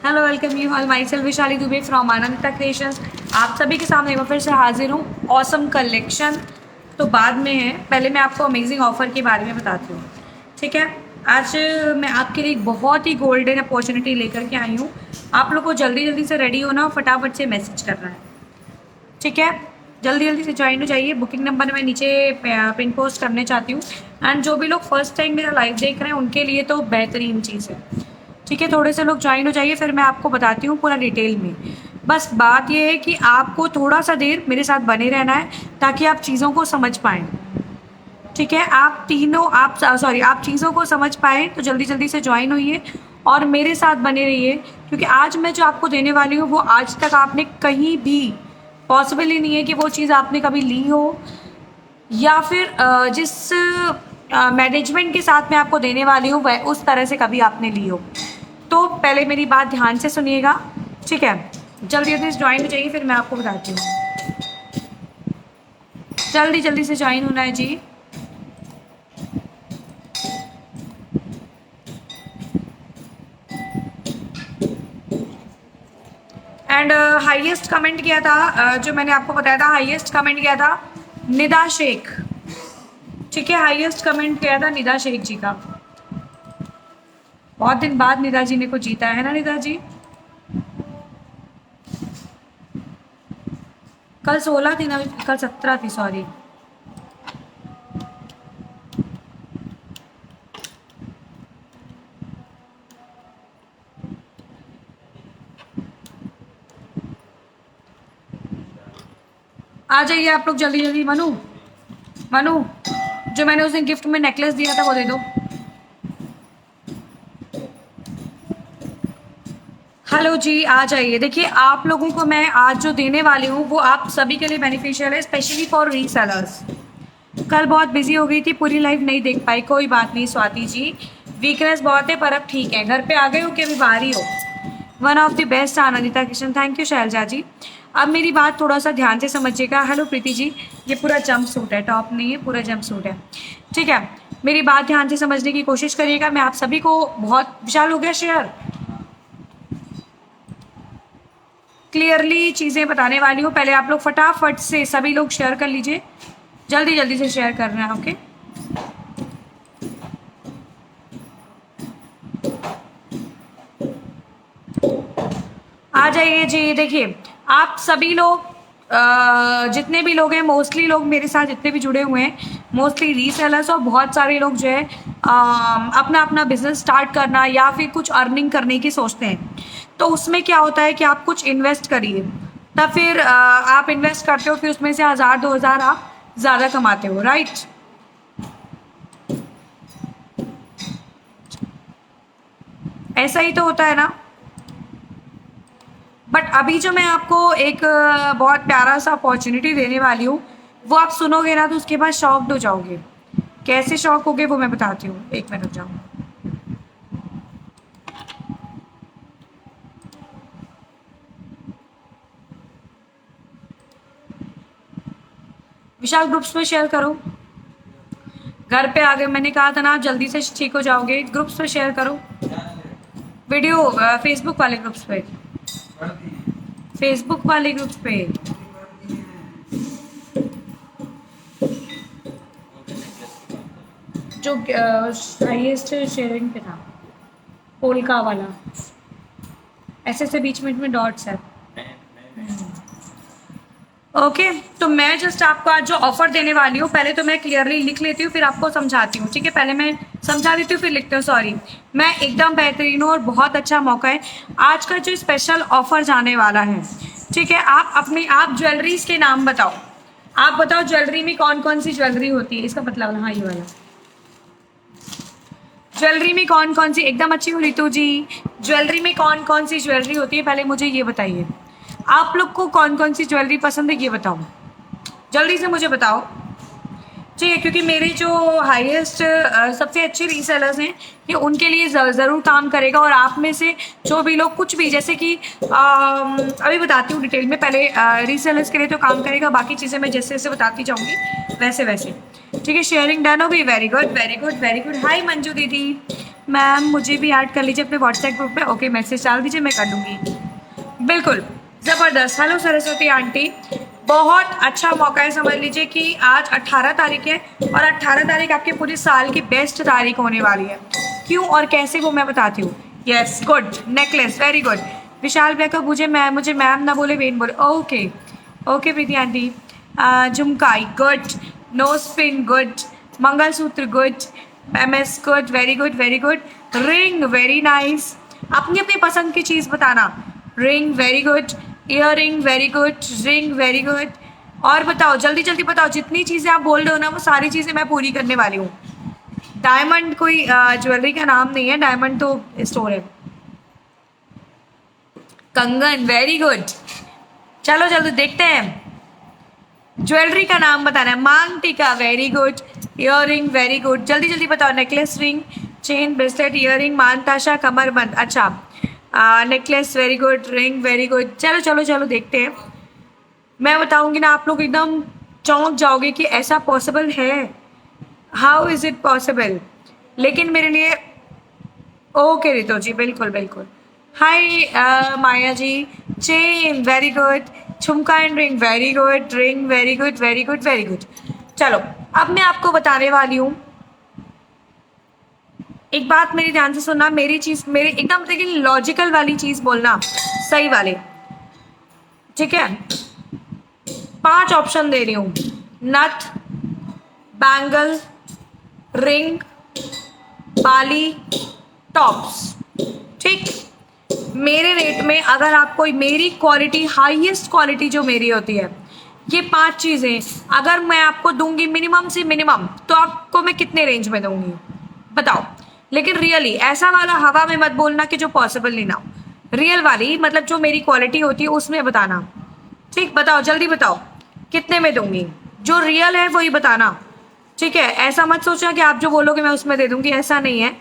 Hello, welcome you all, my self Vishali Dubey from Anandita creations. आप सभी के सामने मैं फिर से हाजिर हूँ। ऑसम कलेक्शन तो बाद में है, पहले मैं आपको अमेजिंग ऑफर के बारे में बताती हूँ। ठीक है, आज मैं आपके लिए एक बहुत ही गोल्डन अपॉर्चुनिटी लेकर के आई हूँ। आप लोग को जल्दी जल्दी से रेडी होना और फटाफट से मैसेज करना है। ठीक है, जल्दी जल्दी से ज्वाइन हो जाइए। बुकिंग नंबर मैं नीचे पिन पोस्ट करने चाहती हूँ। एंड जो भी लोग फर्स्ट टाइम मेरा लाइव देख रहे हैं उनके लिए तो बेहतरीन चीज़ है। ठीक है, थोड़े से लोग ज्वाइन हो जाइए, फिर मैं आपको बताती हूँ पूरा डिटेल में। बस बात यह है कि आपको थोड़ा सा देर मेरे साथ बने रहना है ताकि आप चीज़ों को समझ पाएँ। ठीक है, आप चीज़ों को समझ पाएँ तो जल्दी जल्दी से ज्वाइन होइए और मेरे साथ बने रहिए, क्योंकि आज मैं जो आपको देने वाली हूँ वो आज तक आपने कहीं भी, पॉसिबल ही नहीं है कि वो चीज़ आपने कभी ली हो, या फिर जिस मैनेजमेंट के साथ मैं आपको देने वाली हूँ वह उस तरह से कभी आपने ली हो। तो पहले मेरी बात ध्यान से सुनिएगा। ठीक है, जल्दी जल्दी से ज्वाइन हो जाइए, फिर मैं आपको बताती हूँ। जल्दी जल्दी से ज्वाइन होना है जी। एंड हाईएस्ट कमेंट किया था, जो मैंने आपको बताया था, हाईएस्ट कमेंट किया था निदा शेख। ठीक है, हाईएस्ट कमेंट किया था निदा शेख जी का। बहुत दिन बाद निदा जी ने को जीता है ना निदा जी। कल 16 थी ना, कल 17 थी, सॉरी। आ जाइए आप लोग जल्दी जल्दी। मनु, मनु, जो मैंने उस दिन गिफ्ट में नेकलेस दिया था वो दे दो। हेलो जी, आ जाइए। देखिए, आप लोगों को मैं आज जो देने वाली हूँ वो आप सभी के लिए बेनिफिशियल है, स्पेशली फॉर रीसेलर्स। कल बहुत बिजी हो गई थी, पूरी लाइव नहीं देख पाई, कोई बात नहीं स्वाति जी, वीकनेस बहुत है पर अब ठीक है। घर पे आ गए हो कि अभी बाहर ही हो? One of the best Anandita Kishan, thank you Shailaja ji. अब मेरी बात थोड़ा सा ध्यान से समझिएगा। हेलो प्रीति जी, ये पूरा जंप सूट है, टॉप नहीं है, पूरा जंप सूट है। ठीक है, मेरी बात ध्यान से समझने की कोशिश करिएगा। मैं आप सभी को बहुत विशाल हो गया शेयर, क्लियरली चीज़ें बताने वाली हूँ। पहले आप लोग फटाफट से सभी लोग शेयर कर लीजिए, जल्दी जल्दी से शेयर करना है। ओके, आ जाइए जी। देखिए, आप सभी लोग जितने भी लोग हैं, मोस्टली लोग मेरे साथ जितने भी जुड़े हुए हैं, मोस्टली रीसेलर्स, और बहुत सारे लोग जो है अपना अपना बिजनेस स्टार्ट करना या फिर कुछ अर्निंग करने की सोचते हैं। तो उसमें क्या होता है कि आप कुछ इन्वेस्ट करिए, तब फिर आप इन्वेस्ट करते हो, फिर उसमें से 1000-2000 आप ज़्यादा कमाते हो, राइट? ऐसा ही तो होता है ना। बट अभी जो मैं आपको एक बहुत प्यारा सा अपॉर्चुनिटी देने वाली हूँ, वो आप सुनोगे ना तो उसके बाद शॉक्ड हो जाओगे। कैसे शॉक होगे वो मैं बताती हूँ, एक मिनट जाओ। विशाल ग्रुप्स में शेयर करो। घर पे आ गए, मैंने कहा था ना आप जल्दी से ठीक हो जाओगे। ग्रुप्स पे शेयर करो वीडियो, फेसबुक वाले ग्रुप्स पे, फेसबुक वाले ग्रुप्स पे। जो हाईएस्ट शेयरिंग पे था, पोलका वाला, ऐसे से बीच में डॉट्स है। ओके, तो मैं जस्ट आपको आज जो ऑफर देने वाली हूँ, पहले तो मैं क्लियरली लिख लेती हूँ, फिर आपको समझाती हूँ। ठीक है, पहले मैं समझा देती हूँ फिर लिखती हूँ। सॉरी, मैं एकदम बेहतरीन हूँ और बहुत अच्छा मौका है आज का जो स्पेशल ऑफर जाने वाला है। ठीक है, आप ज्वेलरीज के नाम बताओ। आप बताओ ज्वेलरी में कौन कौन सी ज्वेलरी होती है, इसका मतलब, हाँ ये वाला ज्वेलरी में कौन कौन सी, एकदम अच्छी हो रितु जी, ज्वेलरी में कौन कौन सी ज्वेलरी होती है, पहले मुझे ये बताइए। आप लोग को कौन कौन सी ज्वेलरी पसंद है ये बताओ, जल्दी से मुझे बताओ। ठीक है, क्योंकि मेरे जो हाईएस्ट सबसे अच्छे रीसेलर्स हैं ये उनके लिए ज़रूर काम करेगा। और आप में से जो भी लोग कुछ भी, जैसे कि अभी बताती हूँ डिटेल में, पहले रीसेलर्स के लिए तो काम करेगा, बाकी चीज़ें मैं जैसे जैसे बताती जाऊँगी वैसे वैसे। ठीक है, शेयरिंग डन हो गई, very good very good very good. Hi Manju दीदी, मैम मुझे भी ऐड कर लीजिए अपने व्हाट्सएप ग्रुप पे। ओके, मैसेज डाल दीजिए, मैं कर दूँगी। बिल्कुल, ज़बरदस्त। हेलो सरस्वती आंटी, बहुत अच्छा मौका है। समझ लीजिए कि आज 18 तारीख है और 18 तारीख आपके पूरे साल की बेस्ट तारीख होने वाली है। क्यों और कैसे वो मैं बताती हूँ। Yes, good. Necklace, very good. Vishal भैया को मुझे मैम ना बोले, वेन बोले। Okay okay Preeti aunty. झुमकाई, good. Nose pin, good. Mangalsutra, good. एमएस, good, very good, very good. Ring, very nice. अपनी अपनी पसंद की चीज़ बताना। Ring, very good. Ear ring, very good. Ring, very good. और बताओ, जल्दी जल्दी बताओ, जितनी चीज़ें आप बोल रहे हो ना वो सारी चीज़ें मैं पूरी करने वाली हूँ। डायमंड कोई ज्वेलरी का नाम नहीं है, डायमंड तो स्टोर है। कंगन, वेरी गुड। चलो जल्दी देखते हैं, ज्वेलरी का नाम बताना है। Maang tikka, very good. Ear ring, very good. जल्दी जल्दी बताओ। Necklace, ring, chain, bracelet, ear ring, मानताशा, कमरबंद। अच्छा, necklace, very good. Ring, very good. चलो चलो चलो देखते हैं। मैं बताऊंगी ना, आप लोग एकदम चौंक जाओगे कि ऐसा पॉसिबल है। How is it possible. लेकिन मेरे लिए ओके रितो जी, बिल्कुल बिल्कुल। Hi Maya ji. Chain, very good. झुमका and ring, very good. Ring, very good, very good, very good. चलो, अब मैं आपको बताने वाली हूँ एक बात, मेरी ध्यान से सुनना। मेरी चीज़, मेरी एकदम लेकिन लॉजिकल वाली चीज़ बोलना, सही वाले, ठीक है। 5 ऑप्शन दे रही हूँ। नथ, बैंगल, रिंग, बाली, टॉप्स। ठीक, मेरे रेट में अगर आपको मेरी क्वालिटी, हाईएस्ट क्वालिटी जो मेरी होती है, ये 5 चीज़ें अगर मैं आपको दूंगी मिनिमम से मिनिमम, तो आपको मैं कितने रेंज में दूंगी बताओ। लेकिन रियली ऐसा वाला हवा में मत बोलना कि जो पॉसिबल नहीं ना हो। रियल वाली, मतलब जो मेरी क्वालिटी होती है उसमें बताना। ठीक, बताओ जल्दी बताओ, कितने में दूंगी। जो रियल है वही बताना, ठीक है। ऐसा मत सोचना कि आप जो बोलोगे मैं उसमें दे दूंगी, ऐसा नहीं है।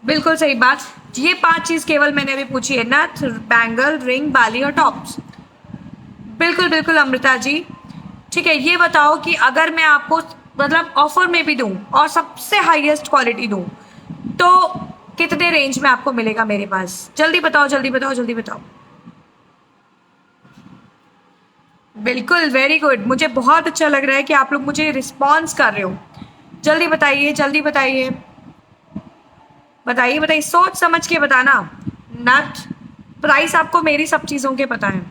बिल्कुल सही बात। ये 5 चीज़ केवल मैंने अभी पूछी है, नथ, बैंगल, रिंग, बाली और टॉप्स। बिल्कुल बिल्कुल अमृता जी। ठीक है, ये बताओ कि अगर मैं आपको मतलब ऑफर में भी दूं और सबसे हाईएस्ट क्वालिटी दूं, तो कितने रेंज में आपको मिलेगा मेरे पास। जल्दी बताओ, जल्दी बताओ, जल्दी बताओ। बिल्कुल, वेरी गुड। मुझे बहुत अच्छा लग रहा है कि आप लोग मुझे रिस्पॉन्स कर रहे हो। जल्दी बताइए, जल्दी बताइए, बताइए बताइए, सोच समझ के बताना। नथ, प्राइस आपको मेरी सब चीज़ों के पता है।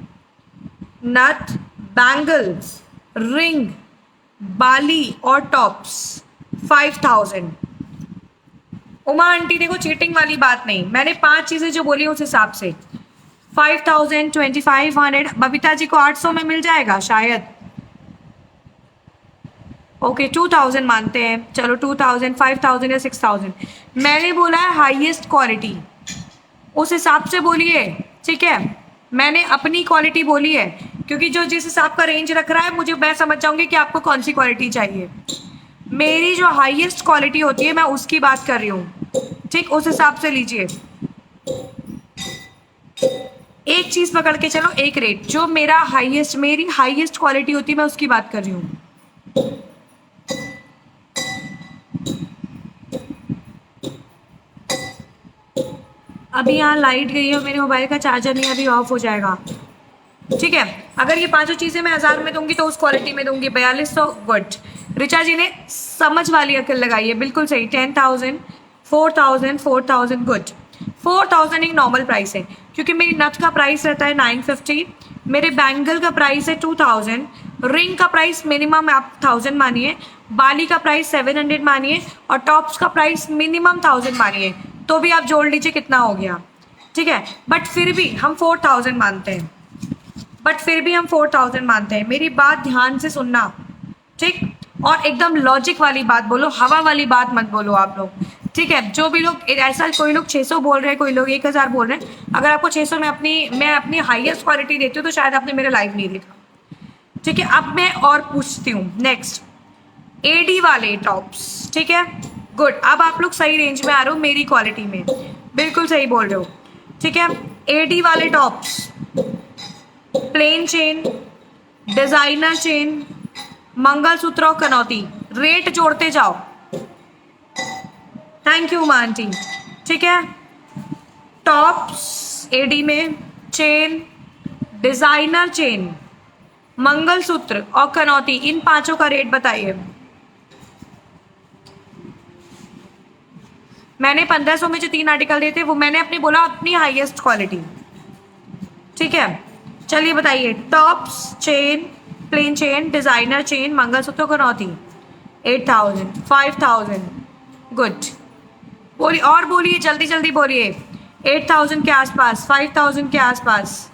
नथ, बैंगल्स, रिंग, बाली और टॉप्स, 5000। उमा आंटी देखो, चीटिंग वाली बात नहीं, मैंने 5 चीज़ें जो बोली उस हिसाब से 5000, 2500। बबीता जी को 800 में मिल जाएगा शायद। ओके, 2000 मानते हैं, चलो 2000, 5000 या 6000। मैंने बोला है हाईएस्ट क्वालिटी, उस हिसाब से बोलिए, ठीक है। मैंने अपनी क्वालिटी बोली है, क्योंकि जो जिस हिसाब का रेंज रख रहा है मुझे, मैं समझ जाऊंगी कि आपको कौन सी क्वालिटी चाहिए। मेरी जो हाईएस्ट क्वालिटी होती है मैं उसकी बात कर रही हूँ, ठीक, उस हिसाब से लीजिए। एक चीज़ पकड़ के चलो, एक रेट, जो मेरा हाईएस्ट, मेरी हाईएस्ट क्वालिटी होती है मैं उसकी बात कर रही हूँ। अभी यहाँ लाइट गई है और मेरे मोबाइल का चार्जर नहीं, अभी ऑफ हो जाएगा, ठीक है। अगर ये 5 चीज़ें मैं 1000 में दूंगी तो उस क्वालिटी में दूंगी 4200। गुड, ऋचा जी ने समझ वाली अकल लगाई है, बिल्कुल सही। 10,000, 4,000, 4,000, गुड। 4,000 एक नॉर्मल प्राइस है, क्योंकि मेरी नथ का प्राइस रहता है 950, मेरे बैंगल का प्राइस है 2000, रिंग का प्राइस मिनिमम आप 1000 मानिए, बाली का प्राइस 700 मानिए, और टॉप्स का प्राइस मिनिमम 1000 मानिए, तो भी आप जोड़ लीजिए कितना हो गया, ठीक है। बट फिर भी हम 4000 मानते हैं, बट फिर भी हम 4000 मानते हैं। मेरी बात ध्यान से सुनना, ठीक, और एकदम लॉजिक वाली बात बोलो, हवा वाली बात मत बोलो आप लोग, ठीक है। जो भी लोग ऐसा, कोई लोग 600 बोल रहे हैं, कोई लोग 1000 बोल रहे हैं। अगर आपको 600 में मैं अपनी हाईएस्ट क्वालिटी देती हूँ तो शायद आपने मेरा लाइव नहीं देखा, ठीक है। अब मैं और पूछती हूँ नेक्स्ट, एडी वाले टॉप्स, ठीक है। गुड, अब आप लोग सही रेंज में आ रहे हो मेरी क्वालिटी में, बिल्कुल सही बोल रहे हो, ठीक है। एडी वाले tops, plain chain, designer chain, mangalsutra और कनौती, रेट जोड़ते जाओ। Thank you Manti. ठीक है, टॉप्स एडी में, चेन, डिजाइनर चेन, मंगलसूत्र और कनौती, इन पांचों का रेट बताइए। मैंने 1500 में जो 3 आर्टिकल दिए थे वो मैंने अपनी बोला अपनी हाईएस्ट क्वालिटी। ठीक है, चलिए बताइए, tops, chain, plain chain, designer chain, mangalsutra, कनौती, 8000, 5000, गुड। बोलिए और बोलिए, जल्दी जल्दी बोलिए। 8000 के आसपास, 5000 के आसपास।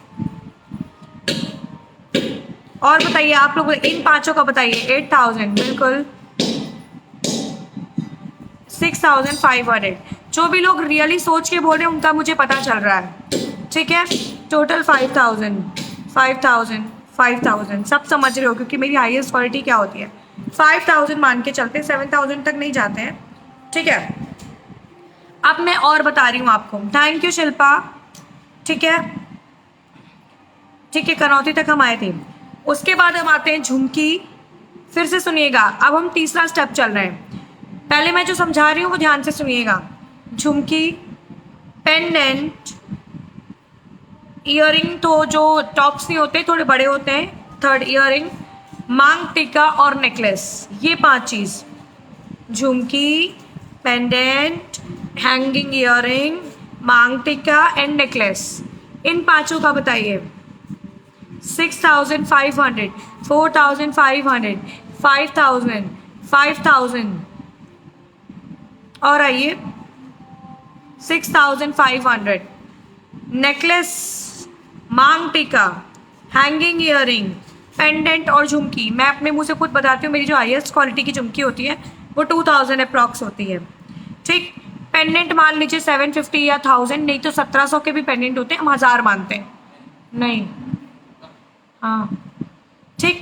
और बताइए आप लोग, इन पांचों का बताइए। 8000 बिल्कुल, 6500। जो भी लोग रियली सोच के बोल रहे हैं उनका मुझे पता चल रहा है। ठीक है, टोटल 5000, 5000, 5000, सब समझ रहे हो क्योंकि मेरी हाईएस्ट क्वालिटी क्या होती है। 5000 मान के चलते, 7000 तक नहीं जाते हैं। ठीक है, अब मैं और बता रही हूँ आपको। Thank you Shilpa. ठीक है, ठीक है, कनौती तक हम आए थे। उसके बाद हम आते हैं झुमकी। फिर से सुनिएगा, अब हम तीसरा स्टेप चल रहे हैं। पहले मैं जो समझा रही हूँ वो ध्यान से सुनिएगा। झुमकी, पेंडेंट, ईयरिंग, तो जो टॉप्स नहीं होते थोड़े बड़े होते हैं, थर्ड ईयरिंग, मांग टीका और नेकलेस, ये 5 चीज। झुमकी, pendant, hanging earring, maang tikka and necklace, इन पांचों का बताइए। 6500, 4500, 5000, 5000 और आइए 6500। नेकलेस, मांग टीका, हैंगिंग ईयरिंग, पेंडेंट और झुमकी, मैं अपने मुंह से खुद बताती हूँ, मेरी जो हाईएस्ट क्वालिटी की झुमकी होती है वो 2000 अप्रॉक्स होती है। ठीक, पेंडेंट मान लीजिए 750 या 1000, नहीं तो 1700 के भी पेंडेंट होते हैं, हम 1000 मानते हैं। नहीं, हाँ ठीक,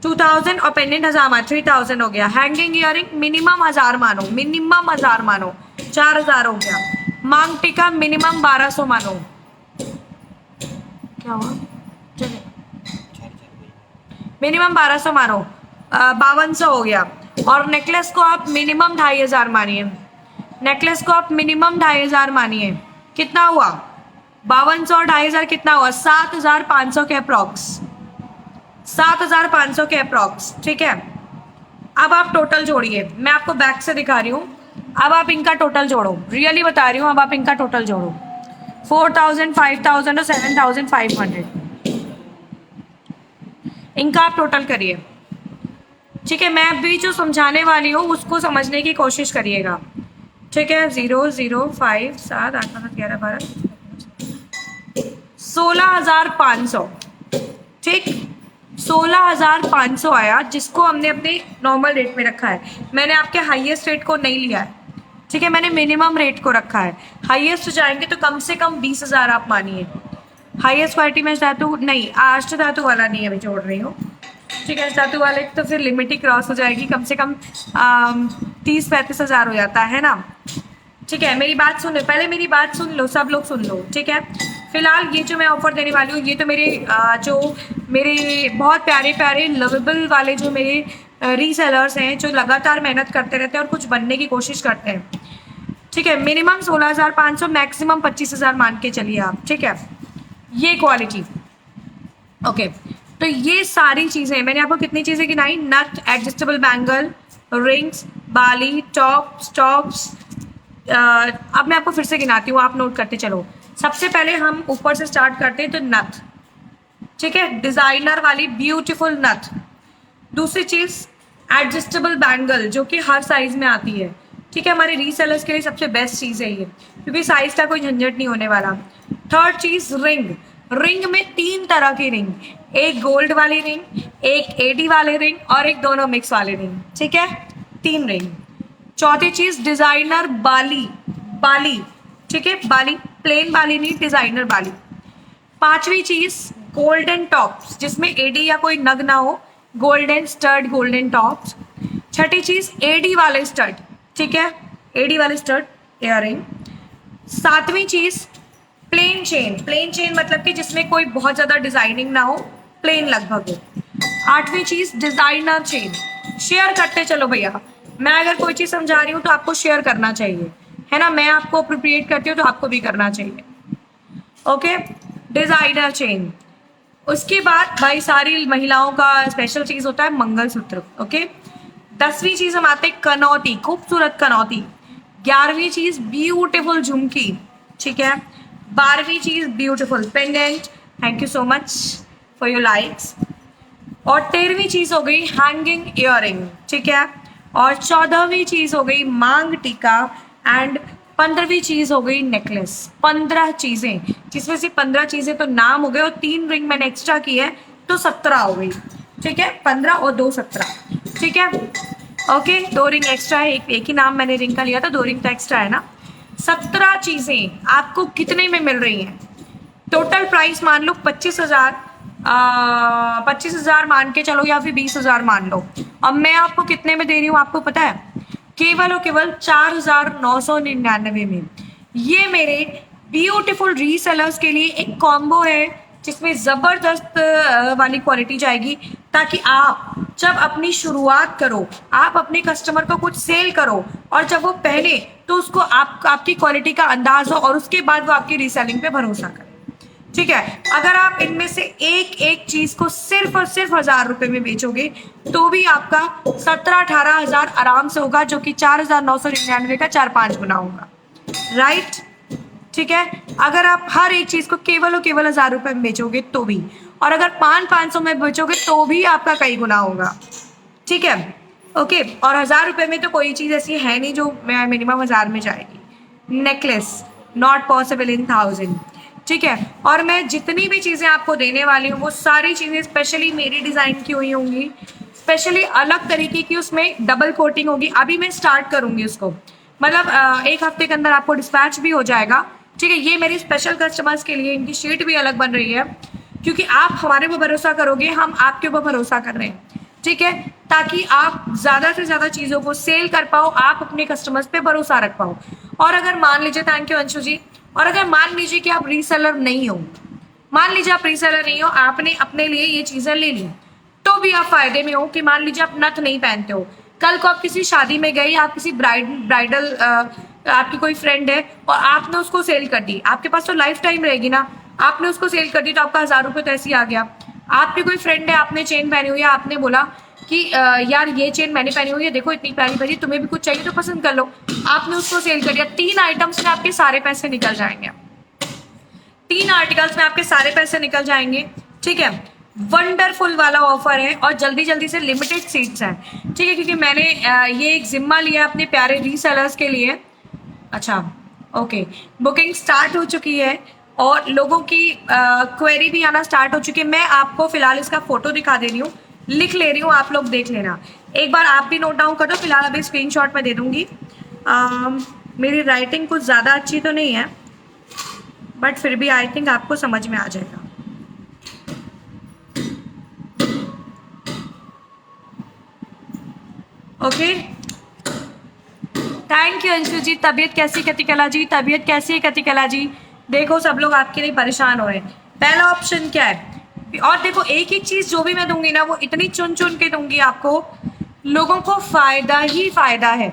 2000 और पेंडेंट 1000 मान, 3000 हो गया। हैंगिंग ईयरिंग मिनिमम 1000 मानो, मिनिमम 1000 मानो, 4000 हो गया। मांग टीका मिनिमम 1200 मानो। क्या हुआ, चलिए मिनिमम 1200 मानो, 5200 हो गया। और नेकलेस को आप मिनिमम 2500 मानिए। नेकलेस को आप मिनिमम 2500 मानिए। कितना हुआ, 5200 और 2500 कितना हुआ, 7500 के अप्रॉक्स, 7500 के अप्रॉक्स। ठीक है, अब आप टोटल जोड़िए, मैं आपको बैक से दिखा रही हूँ। अब आप इनका टोटल जोड़ो, रियली बता रही हूँ, अब आप इनका टोटल जोड़ो। 4000, 5000 और 7500, इनका आप टोटल करिए। ठीक है, मैं अभी जो समझाने वाली हूँ उसको समझने की कोशिश करिएगा। ठीक है, 0, 0, 5, 7, 8, 9, 11, 12, 16500। ठीक, 16500 आया, जिसको हमने अपने नॉर्मल रेट में रखा है। मैंने आपके हाईएस्ट रेट को नहीं लिया है। ठीक है, मैंने मिनिमम रेट को रखा है। हाईएस्ट जाएंगे तो कम से कम 20000 आप मानिए। हाईएस्ट क्वालिटी में धातु नहीं, अष्ट धातु वाला नहीं अभी जोड़ रही हूँ। ठीक है, धातु वाले तो फिर लिमिट ही क्रॉस हो जाएगी, कम से कम 30-35 हज़ार हो जाता है ना। ठीक है, मेरी बात सुन लो, पहले मेरी बात सुन लो, सब लोग सुन लो। ठीक है, फिलहाल ये जो मैं ऑफर देने वाली हूँ, ये तो मेरे बहुत प्यारे प्यारे लवेबल वाले जो मेरे रीसेलर्स हैं, जो लगातार मेहनत करते रहते हैं और कुछ बनने की कोशिश करते हैं। ठीक है, मिनिमम 16500, मैक्सिमम 25000 मान के चलिए आप। ठीक है, ये क्वालिटी। ओके, तो ये सारी चीज़ें मैंने आपको कितनी चीज़ें गिनाई, नथ, एडजस्टेबल बैंगल, रिंग्स, बाली, टॉप्स। अब मैं आपको फिर से गिनाती हूँ, आप नोट करते चलो। सबसे पहले हम ऊपर से स्टार्ट करते हैं, तो नथ। ठीक है, डिजाइनर वाली ब्यूटीफुल नथ। दूसरी चीज एडजस्टेबल बैंगल, जो कि हर साइज में आती है। ठीक है, हमारे रीसेलर्स के लिए सबसे बेस्ट चीज है ये, क्योंकि साइज का कोई झंझट नहीं होने वाला। थर्ड चीज रिंग। रिंग में 3 तरह की रिंग, एक गोल्ड वाली रिंग, एक एडी वाले रिंग और एक दोनों मिक्स वाले रिंग। ठीक है, 3 रिंग। चौथी चीज डिजाइनर बाली। ठीक है, बाली, प्लेन बाली नहीं, डिजाइनर बाली। पांचवी चीज गोल्डन टॉप्स, जिसमें एडी या कोई नग ना हो, गोल्डन स्टड, गोल्डन टॉप्स। छठी चीज एडी वाले स्टड। ठीक है, एडी वाले स्टड इयररिंग। सातवीं चीज प्लेन चेन मतलब कि जिसमें कोई बहुत ज्यादा डिजाइनिंग ना हो, प्लेन लगभग हो। आठवीं चीज डिजाइनर चेन। शेयर करते चलो भैया, मैं अगर कोई चीज समझा रही हूँ तो आपको शेयर करना चाहिए, है ना, मैं आपको अप्रोप्रिएट करती हूँ तो आपको भी करना चाहिए। Okay, designer chain. उसके बाद भाई सारी महिलाओं का स्पेशल चीज होता है मंगलसूत्र। ओके, 10वीं चीज हम आते हैं कनौती, खूबसूरत कनौती। 11वीं चीज ब्यूटीफुल झुमकी, ठीक है। 12वीं चीज beautiful pendant, thank you so much for your likes. और 13वीं चीज हो गई हैंगिंग इयररिंग, ठीक है। और 14वीं चीज हो गई मांग टीका एंड 15वीं चीज हो गई नेकलेस। 15 चीजें, जिसमें से 15 चीजें तो नाम हो गए और 3 रिंग मैंने एक्स्ट्रा की है तो 17 हो गई, ठीक है। 15 और 2 17, ठीक है। ओके, 2 रिंग एक्स्ट्रा है, एक ही नाम मैंने रिंग का लिया था, 2 रिंग तो एक्स्ट्रा है ना। 17 चीजें आपको कितने में मिल रही हैं? टोटल प्राइस मान लो 25,000, 25,000 मान के चलो या फिर 20,000 मान लो। अब मैं आपको कितने में दे रही हूँ आपको पता है? केवल और केवल 4,999 में। ये मेरे ब्यूटीफुल रीसेलर्स के लिए एक कॉम्बो है जिसमें जबरदस्त वाली क्वालिटी जाएगी, ताकि आप जब अपनी शुरुआत करो, आप अपने कस्टमर को कुछ सेल करो और जब वो पहने तो उसको आपकी क्वालिटी का अंदाज हो और उसके बाद वो आपकी रीसेलिंग पे भरोसा करे, ठीक है। अगर आप इनमें से एक एक चीज को सिर्फ और सिर्फ 1,000 रुपए में बेचोगे तो भी आपका 17-18 हजार आराम से होगा, जो कि 4,999 का 4-5 गुना होगा, राइट, ठीक है। अगर आप हर एक चीज को केवल और केवल 1,000 रुपए में बेचोगे तो भी, और अगर 500 में बेचोगे तो भी आपका कई गुना होगा, ठीक है। ओके, और 1,000 रुपए में तो कोई चीज ऐसी है नहीं जो मिनिमम 1,000 में जाएगी। नेकलेस नॉट पॉसिबल इन 1,000, ठीक है। और मैं जितनी भी चीजें आपको देने वाली हूँ वो सारी चीजें स्पेशली मेरी डिजाइन की हुई होंगी, स्पेशली अलग तरीके की, उसमें डबल कोटिंग होगी। अभी मैं स्टार्ट करूंगी उसको, मतलब 1 हफ्ते के अंदर आपको डिस्पैच भी हो जाएगा, ठीक है। ये मेरी स्पेशल कस्टमर्स के लिए, इनकी शीट भी अलग बन रही है क्योंकि आप हमारे ऊपर भरोसा करोगे, हम आपके ऊपर भरोसा कर रहे हैं, ठीक है, ताकि आप ज्यादा से ज्यादा चीजों को सेल कर पाओ, आप अपने कस्टमर्स पे भरोसा रख पाओ। और अगर मान लीजिए, थैंक यू अंशु जी, और अगर मान लीजिए कि आप रीसेलर नहीं हो, मान लीजिए आप रीसेलर नहीं हो, आपने अपने लिए ये चीजें ले ली, तो भी आप फायदे में हो। कि मान लीजिए आप नथ नहीं पहनते हो, कल को आप किसी शादी में गए, आप किसी ब्राइडल आपकी कोई फ्रेंड है और आपने उसको सेल कर दी, आपके पास तो लाइफ टाइम रहेगी ना, आपने उसको सेल कर दी तो आपका 1,000 रुपये तो ऐसे ही आ गया। आपकी कोई फ्रेंड है, आपने चेन पहनी हुई है, आपने बोला कि यार ये चेन मैंने पहनी हुई है, देखो इतनी प्यारी प्यारी, तुम्हें भी कुछ चाहिए तो पसंद कर लो, आपने उसको सेल कर दिया। 3 आइटम्स में आपके सारे पैसे निकल जाएंगे, 3 आर्टिकल्स में आपके सारे पैसे निकल जाएंगे, ठीक है। वंडरफुल वाला ऑफर है और जल्दी जल्दी से लिमिटेड सीट्स हैं, ठीक है, क्योंकि मैंने ये एक जिम्मा लिया अपने प्यारे रीसेलर्स के लिए। अच्छा, ओके, बुकिंग स्टार्ट हो चुकी है और लोगों की क्वेरी भी आना स्टार्ट हो चुकी है। मैं आपको फिलहाल इसका फोटो दिखा दे रही हूँ, लिख ले रही हूँ, आप लोग देख लेना एक बार, आप भी नोट डाउन कर दो। फिलहाल अभी स्क्रीनशॉट में दे दूंगी। मेरी राइटिंग कुछ ज़्यादा अच्छी तो नहीं है, बट फिर भी आई थिंक आपको समझ में आ जाएगा। ओके, थैंक यू अंशु जी। तबीयत कैसी कतिकला जी, तबीयत कैसी है कतिकला जी? देखो सब लोग आपके लिए परेशान हो रहे हैं। पहला ऑप्शन क्या है, और देखो एक एक चीज जो भी मैं दूंगी ना वो इतनी चुन चुन के दूंगी आपको, लोगों को फायदा ही फायदा है।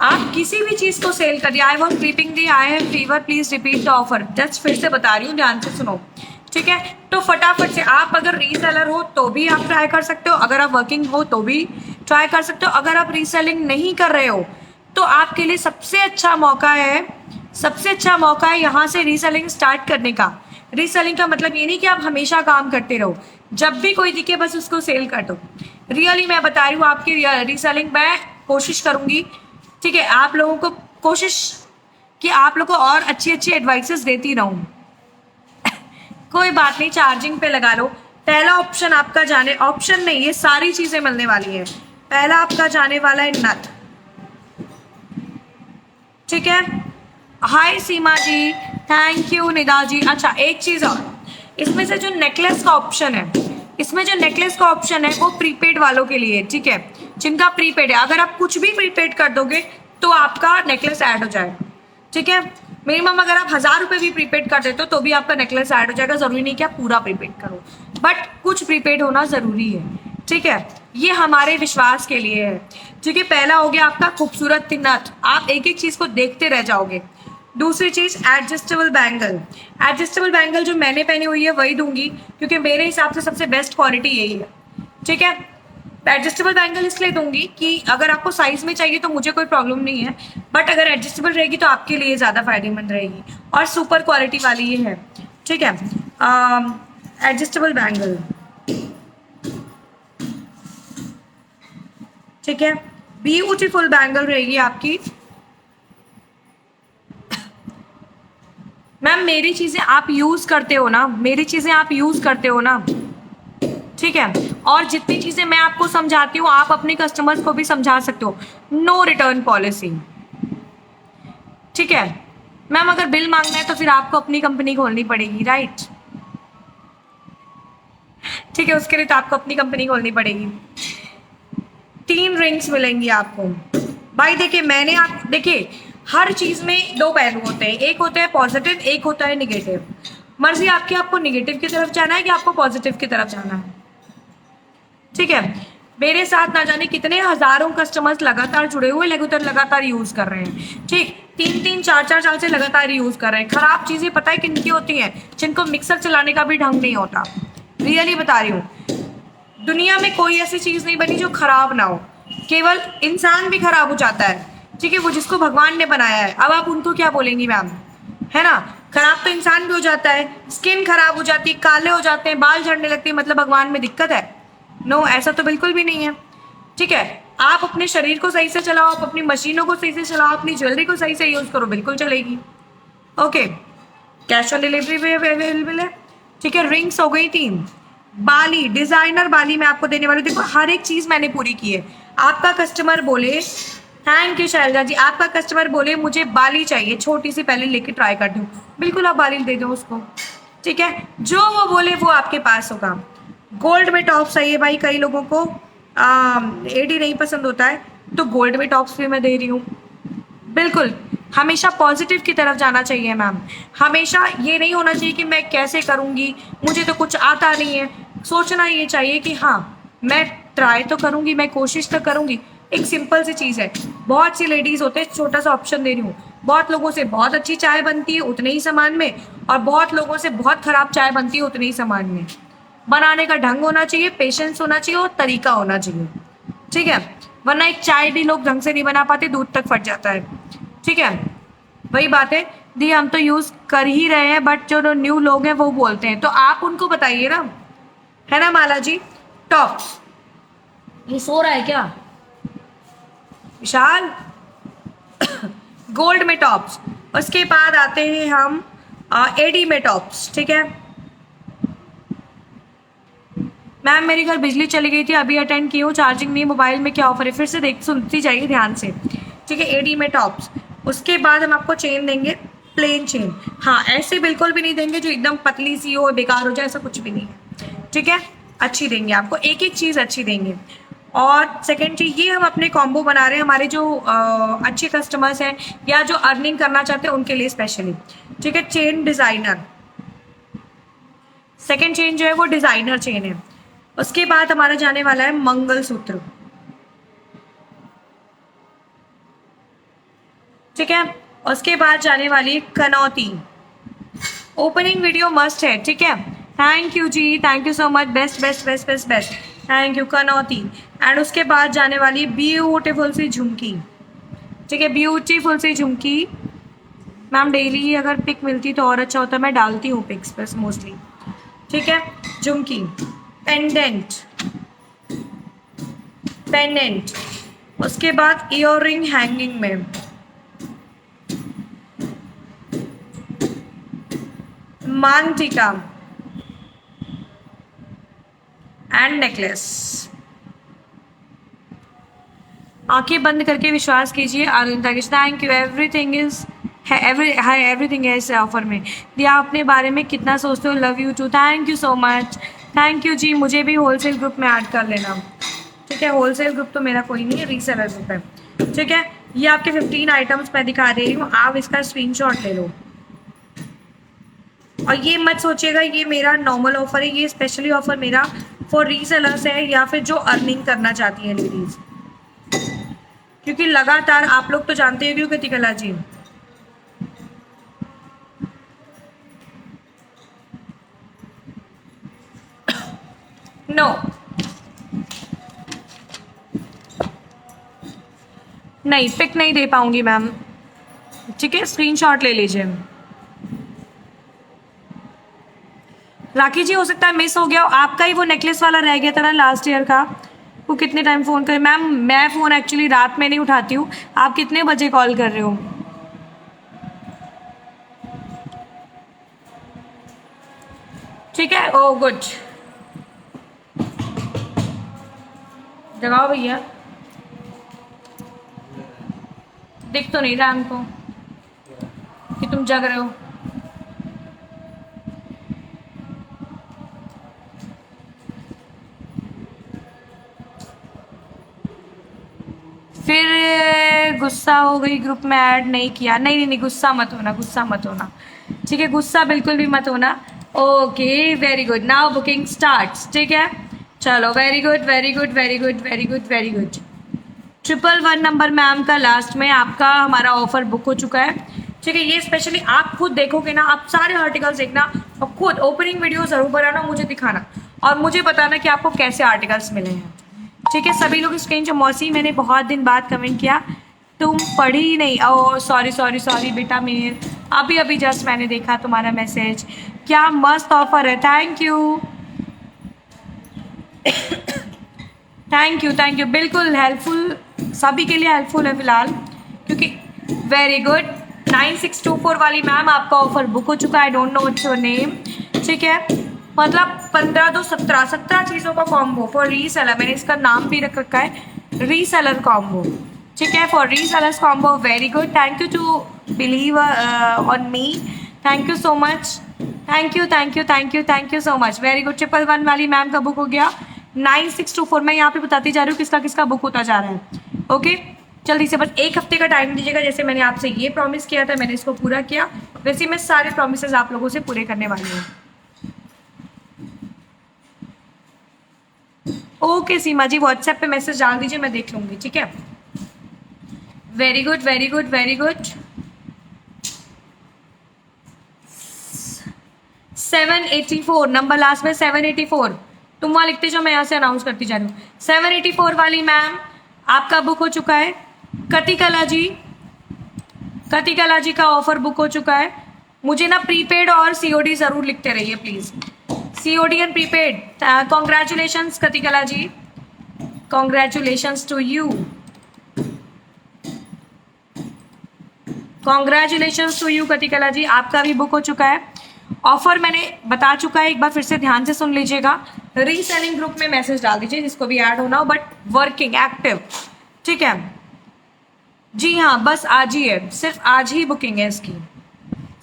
आप किसी भी चीज को सेल करिए। I was sleeping the, I have fever, please repeat the offer. Just फिर से बता रही हूँ, ध्यान से सुनो, ठीक है। तो फटाफट से, आप अगर रीसेलर हो तो भी आप ट्राई कर सकते हो, अगर आप वर्किंग हो तो भी ट्राई कर सकते हो, अगर आप रीसेलिंग नहीं कर रहे हो तो आपके लिए सबसे अच्छा मौका है, सबसे अच्छा मौका है यहाँ से रीसेलिंग स्टार्ट करने का। रीसेलिंग का मतलब ये नहीं कि आप हमेशा काम करते रहो, जब भी कोई दिखे बस उसको सेल कर दो। रियली मैं बता रही हूँ, आपकी रीसेलिंग मैं कोशिश करूंगी, ठीक है, आप लोगों को कोशिश कि आप लोगों को और अच्छी अच्छी एडवाइसेस देती रहूं। कोई बात नहीं, चार्जिंग पे लगा लो। पहला ऑप्शन आपका जाने, ऑप्शन नहीं, ये सारी चीजें मिलने वाली है। पहला आपका जाने वाला है नथ, ठीक है। हाय सीमा जी, थैंक यू निदा जी। अच्छा एक चीज और, इसमें से जो नेकलेस का ऑप्शन है, इसमें जो नेकलेस का ऑप्शन है वो प्रीपेड वालों के लिए, ठीक है, जिनका प्रीपेड है। अगर आप कुछ भी प्रीपेड कर दोगे तो आपका नेकलेस ऐड हो जाएगा, ठीक है। मिनिमम अगर आप 1,000 रुपये भी प्रीपेड कर देते हो तो भी आपका नेकलेस ऐड हो जाएगा। जरूरी नहीं कि आप पूरा प्रीपेड करो, बट कुछ प्रीपेड होना जरूरी है, ठीक है, ये हमारे विश्वास के लिए है। ठीक है, पहला हो गया आपका खूबसूरत नथ, आप एक एक चीज को देखते रह जाओगे। दूसरी चीज एडजस्टेबल बैंगल। एडजस्टेबल बैंगल जो मैंने पहनी हुई है वही दूंगी, क्योंकि मेरे हिसाब से सबसे बेस्ट क्वालिटी यही है। ठीक है, एडजस्टेबल बैंगल इसलिए दूंगी कि अगर आपको साइज में चाहिए तो मुझे कोई प्रॉब्लम नहीं है, बट अगर एडजस्टेबल रहेगी तो आपके लिए ज़्यादा फायदेमंद रहेगी, और सुपर क्वालिटी वाली ये है। ठीक है, एडजस्टेबल बैंगल। ठीक है, ब्यूटीफुल बैंगल रहेगी आपकी। मैम मेरी चीज़ें आप यूज़ करते हो ना, मेरी चीज़ें आप यूज़ करते हो ना। ठीक है, और जितनी चीज़ें मैं आपको समझाती हूँ आप अपने कस्टमर्स को भी समझा सकते हो। No return policy. ठीक है मैम, अगर बिल मांगना है तो फिर आपको अपनी कंपनी खोलनी पड़ेगी, राइट। ठीक है, उसके लिए तो आपको अपनी कंपनी खोलनी पड़ेगी। 3 रिंग्स मिलेंगी आपको भाई। देखिए हर चीज़ में 2 पहलू होते हैं, एक होता है पॉजिटिव, एक होता है निगेटिव। मर्जी आपकी, आपको निगेटिव की तरफ जाना है कि आपको पॉजिटिव की तरफ जाना है। ठीक है, मेरे साथ ना जाने कितने हजारों कस्टमर्स लगातार जुड़े हुए, लगातार यूज कर रहे हैं। ठीक, 3-3, 4-4 साल से लगातार यूज कर रहे हैं। खराब चीजें पता है किनकी होती हैं? जिनको मिक्सर चलाने का भी ढंग नहीं होता। रियली बता रही हूँ, दुनिया में कोई ऐसी चीज नहीं बनी जो खराब ना हो, केवल इंसान भी खराब हो जाता है। ठीक है, वो जिसको भगवान ने बनाया है, अब आप उनको क्या बोलेंगी मैम, है ना। खराब तो इंसान भी हो जाता है, स्किन खराब हो जाती है, काले हो जाते हैं, बाल झड़ने लगते हैं, मतलब भगवान में दिक्कत है? नो, ऐसा तो बिल्कुल भी नहीं है। ठीक है, आप अपने शरीर को सही से चलाओ, आप अपनी मशीनों को सही से चलाओ, अपनी ज्वेलरी को सही से यूज करो, बिल्कुल चलेगी। ओके, कैश ऑन डिलीवरी भी अवेलेबल है। ठीक है, रिंग्स हो गई 3। बाली, डिजाइनर बाली मैं आपको देने वाली हूँ। देखो हर एक चीज मैंने पूरी की है। आपका कस्टमर बोले, थैंक यू शैलजा जी, आपका कस्टमर बोले मुझे बाली चाहिए छोटी सी, पहले लेके ट्राई कर दूँ, बिल्कुल आप बाली दे दो उसको। ठीक है, जो वो बोले वो आपके पास होगा। गोल्ड में टॉप्स चाहिए भाई, कई लोगों को एडी नहीं पसंद होता है, तो गोल्ड में टॉप्स भी मैं दे रही हूँ। बिल्कुल, हमेशा पॉजिटिव की तरफ जाना चाहिए मैम। हमेशा ये नहीं होना चाहिए कि मैं कैसे करूँगी, मुझे तो कुछ आता नहीं है। सोचना ये चाहिए कि हाँ मैं ट्राई तो करूँगी, मैं कोशिश तो करूँगी। एक सिंपल सी चीज़ है, बहुत सी लेडीज़ होते हैं, छोटा सा ऑप्शन दे रही हूँ, बहुत लोगों से बहुत अच्छी चाय बनती है उतने ही सामान में, और बहुत लोगों से बहुत खराब चाय बनती है उतने ही सामान में। बनाने का ढंग होना चाहिए, पेशेंस होना चाहिए और तरीका होना चाहिए। ठीक है, वरना एक चाय भी लोग ढंग से नहीं बना पाते, दूध तक फट जाता है। ठीक है, वही बात है दी, हम तो यूज कर ही रहे हैं, बट जो न्यू लोग हैं वो बोलते हैं, तो आप उनको बताइए ना, है ना माला जी। टॉप, ये सो रहा है क्या विशाल? गोल्ड में टॉप्स, उसके बाद आते हैं हम एडी में टॉप्स। ठीक है मैम, मेरे घर बिजली चली गई थी, अभी अटेंड की हूँ, चार्जिंग नहीं, मोबाइल में क्या ऑफर है, फिर से देख सुनती जाइए ध्यान से। ठीक है, एडी में टॉप्स, उसके बाद हम आपको चेन देंगे, प्लेन चेन। हाँ, ऐसे बिल्कुल भी नहीं देंगे जो एकदम पतली सी हो, बेकार हो जाए, ऐसा कुछ भी नहीं है। ठीक है, अच्छी देंगे आपको, एक एक चीज़ अच्छी देंगे। और सेकेंड चीज़, ये हम अपने कॉम्बो बना रहे हैं हमारे जो अच्छे कस्टमर्स हैं या जो अर्निंग करना चाहते हैं उनके लिए स्पेशली। ठीक है, चेन डिज़ाइनर, सेकेंड चेन जो है वो डिज़ाइनर चेन है। उसके बाद हमारा जाने वाला है मंगलसूत्र। ठीक है, उसके बाद जाने वाली है कनौती। ओपनिंग वीडियो मस्ट है। ठीक है, थैंक यू जी, thank you so much, best best best best best, thank you कनौती। एंड उसके बाद जाने वाली ब्यूटीफुल सी झुमकी। ठीक है, ब्यूटीफुल सी झुमकी मैम, डेली अगर पिक मिलती तो और अच्छा होता, मैं डालती हूँ पिक्स बस मोस्टली। ठीक है, झुमकी, पेंडेंट, पेंडेंट, उसके बाद ईयर रिंग हैंगिंग में, मांग टीका एंड नेकलेस। आंखें बंद करके विश्वास कीजिए। Anand, thank you, everything is everything है इस ऑफर में। दिया, अपने बारे में कितना सोचते हो, love you too, thank you so much, thank you जी। मुझे भी होलसेल ग्रुप में ऐड कर लेना। ठीक है, होलसेल ग्रुप तो मेरा कोई नहीं है, रीसेलर ग्रुप है। ठीक है, ये आपके 15 आइटम्स मैं दिखा दे रही हूँ, आप इसका स्क्रीनशॉट ले लो। और ये मत सोचिएगा ये मेरा नॉर्मल ऑफर है, ये स्पेशली ऑफर मेरा फॉर रीसेलर्स है या फिर जो अर्निंग करना चाहती है लेडीज, क्योंकि लगातार आप लोग तो जानते हो कृतिकला जी। नो नहीं, पिक नहीं दे पाऊंगी मैम, ठीक है, स्क्रीनशॉट ले लीजिए। राखी जी हो सकता है मिस हो गया आपका ही, वो नेकलेस वाला रह गया था ना लास्ट ईयर का, वो कितने टाइम फ़ोन करे मैम, मैं फ़ोन एक्चुअली रात में नहीं उठाती हूँ, आप कितने बजे कॉल कर रहे हो? ठीक है, ओ गुड, जगाओ भैया, दिख तो नहीं रहा हमको कि तुम जग रहे हो। फिर गुस्सा हो गई, ग्रुप में ऐड नहीं किया, नहीं नहीं नहीं, गुस्सा मत होना, गुस्सा मत होना, ठीक है, गुस्सा बिल्कुल भी मत होना। Okay very good, now booking starts, ठीक है, चलो very good very good very good very good very good. 111 number ma'am का लास्ट में आपका हमारा ऑफर बुक हो चुका है, ठीक है। ये स्पेशली आप खुद देखोगे ना, आप सारे आर्टिकल्स देखना और खुद ओपनिंग वीडियो जरूर बनाना, मुझे दिखाना और मुझे बताना कि आपको कैसे आर्टिकल्स मिले हैं, ठीक है। सभी लोग स्क्रीन जो मौसी मैंने बहुत दिन बाद कमेंट किया, तुम पढ़ी ही नहीं, ओ सॉरी सॉरी सॉरी बेटा, मेरे अभी अभी जस्ट मैंने देखा तुम्हारा मैसेज, क्या मस्त ऑफर है, थैंक यू थैंक यू, बिल्कुल हेल्पफुल, सभी के लिए हेल्पफुल है फिलहाल, क्योंकि वेरी गुड। 9624 वाली मैम आपका ऑफर बुक हो चुका है, I don't know what's your name, ठीक है, मतलब 15 तो 17 चीज़ों का कॉम्बो फॉर रीसेलर, मैंने इसका नाम भी रख रखा है रीसेलर कॉम्बो, ठीक है, for resellers combo, very good, thank you to believe on me, thank you so much, thank you thank you thank you thank you so much, very good. 111 वाली मैम का बुक हो गया, 9624 मैं यहाँ पे बताती जा रही हूँ किसका किसका बुक होता जा रहा है, ओके। जल्दी से बस एक हफ्ते का टाइम दीजिएगा, जैसे मैंने आपसे ये प्रॉमिस किया था मैंने इसको पूरा किया, वैसे मैं सारे प्रॉमिसेस आप लोगों से पूरे करने वाली हूँ। ओके सीमा जी, व्हाट्सएप पे मैसेज डाल दीजिए, मैं देख लूंगी, ठीक है, very good very good very good. 784 number last में, 784 तुम वहाँ लिखते जाओ, मैं यहाँ से अनाउंस करती जा रही हूँ। 784 वाली मैम आपका बुक हो चुका है, कृतिकला जी का ऑफर बुक हो चुका है। मुझे ना प्रीपेड और सीओडी जरूर लिखते रहिए please, COD and prepaid. Congratulations Kritikala ji, congratulations to you, congratulations to you Kritikala ji, आपका भी बुक हो चुका है। ऑफर मैंने बता चुका है, एक बार फिर से ध्यान से सुन लीजिएगा, रीसेलिंग ग्रुप में मैसेज डाल दीजिए जिसको भी ऐड होना हो, बट वर्किंग एक्टिव, ठीक है जी हाँ, बस आज ही है, सिर्फ आज ही बुकिंग है इसकी,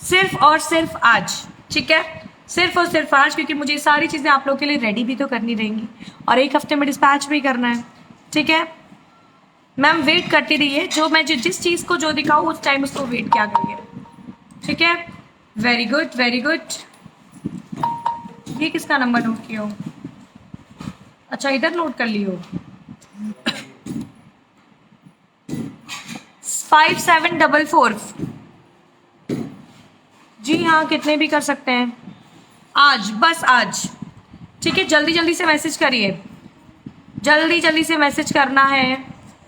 सिर्फ और सिर्फ आज, ठीक है, सिर्फ और सिर्फ आज, क्योंकि मुझे सारी चीज़ें आप लोगों के लिए रेडी भी तो करनी रहेंगी और एक हफ्ते में डिस्पैच भी करना है, ठीक है मैम। वेट करती रहिए, जो मैं जिस चीज़ को जो दिखाऊँ उस टाइम उसको वेट क्या करिए, ठीक है, वेरी गुड वेरी गुड। ये किसका नंबर नोट किया हो? अच्छा इधर नोट कर लियो। 5744, जी हाँ, कितने भी कर सकते हैं आज, बस आज, ठीक है, जल्दी जल्दी से मैसेज करिए, जल्दी जल्दी से मैसेज करना है।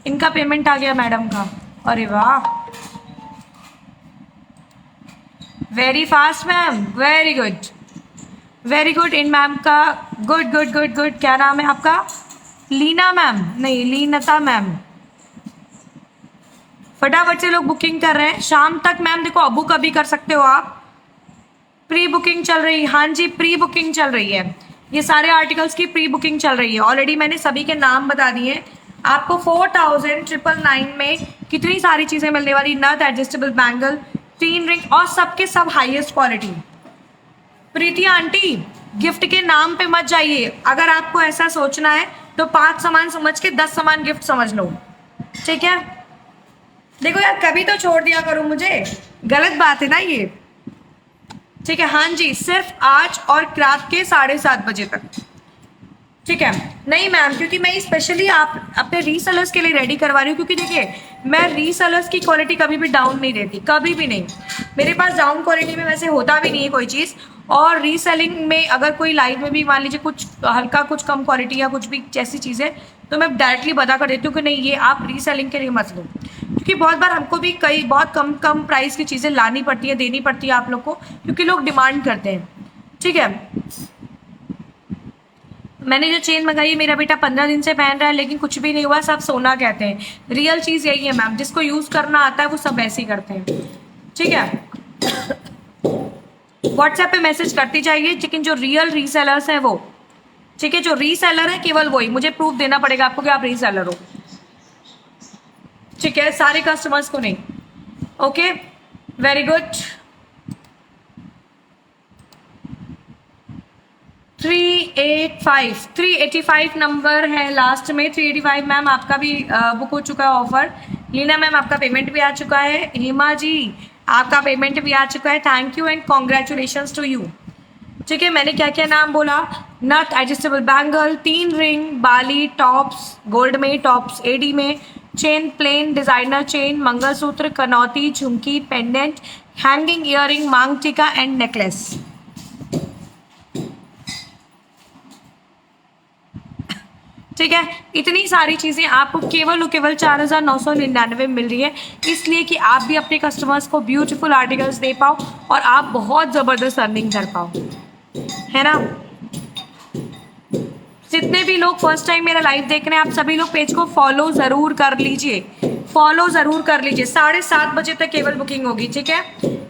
इनका पेमेंट आ गया मैडम का, अरे वाह very fast ma'am, very good very good. इन मैम का गुड गुड गुड गुड, क्या नाम है आपका? लीना मैम, नहीं लीनता मैम। फटाफट से लोग बुकिंग कर रहे हैं, शाम तक मैम देखो अबू कभी कर सकते हो आप, प्री बुकिंग चल रही है, हाँ जी प्री बुकिंग चल रही है, ये सारे आर्टिकल्स की प्री बुकिंग चल रही है, ऑलरेडी मैंने सभी के नाम बता दिए। आपको 4999 में कितनी सारी चीज़ें मिलने वाली, नथ, एडजस्टेबल बैंगल, 3 रिंग और सबके सब हाईएस्ट क्वालिटी। प्रीति आंटी गिफ्ट के नाम पे मत जाइए, अगर आपको ऐसा सोचना है तो 5 सामान समझ के 10 सामान गिफ्ट समझ लो, ठीक है। देखो यार कभी तो छोड़ दिया करो मुझे, गलत बात है ना ये, ठीक है। हाँ जी, सिर्फ आज और रात के 7:30 बजे तक, ठीक है। नहीं मैम, क्योंकि मैं स्पेशली आप अपने रीसेलर्स के लिए रेडी करवा रही हूँ, क्योंकि देखिए मैं रीसेलर्स की क्वालिटी कभी भी डाउन नहीं देती, कभी भी नहीं। मेरे पास डाउन क्वालिटी में वैसे होता भी नहीं है कोई चीज़। और रीसेलिंग में अगर कोई लाइव में भी मान लीजिए कुछ हल्का कुछ कम क्वालिटी या कुछ भी जैसी चीज़ें, तो मैं डायरेक्टली बता कर देती हूँ कि नहीं ये आप रीसेलिंग के लिए मत लो, क्योंकि बहुत बार हमको भी कई बहुत कम कम प्राइस की चीज़ें लानी पड़ती है, देनी पड़ती है आप लोग को, क्योंकि लोग डिमांड करते हैं। ठीक है। मैंने जो चेन मंगाई है मेरा बेटा 15 दिन से पहन रहा है, लेकिन कुछ भी नहीं हुआ, सब सोना कहते हैं। रियल चीज़ यही है मैम, जिसको यूज़ करना आता है वो सब ऐसे ही करते हैं। ठीक है। व्हाट्सएप पे मैसेज करती जाइए, लेकिन जो रियल रीसेलर्स हैं वो, ठीक है, जो रीसेलर है केवल वही, मुझे प्रूफ देना पड़ेगा आपको कि आप रीसेलर हो। ठीक है, सारे कस्टमर्स को नहीं। Okay, very good. 385 नंबर है लास्ट में, 385 मैम आपका भी बुक हो चुका है ऑफर। लीना मैम आपका पेमेंट भी आ चुका है। हेमा जी आपका पेमेंट भी आ चुका है। Thank you and congratulations to you. ठीक है, मैंने क्या क्या नाम बोला? नथ, एडजस्टेबल बैंगल, 3 रिंग, बाली, टॉप्स गोल्ड में, टॉप्स एडी में, chain plain, designer chain, mangalsutra, कनौती, झुमकी, pendant, hanging earring, maang tikka and necklace. ठीक है, इतनी सारी चीज़ें आपको केवल 4,999 में मिल रही है, इसलिए कि आप भी अपने कस्टमर्स को ब्यूटीफुल आर्टिकल्स दे पाओ और आप बहुत ज़बरदस्त अर्निंग कर पाओ, है ना। जितने भी लोग फर्स्ट टाइम मेरा लाइव देख रहे हैं, आप सभी लोग पेज को फॉलो ज़रूर कर लीजिए, फॉलो ज़रूर कर लीजिए। 7:30 बजे तक केवल बुकिंग होगी। ठीक है,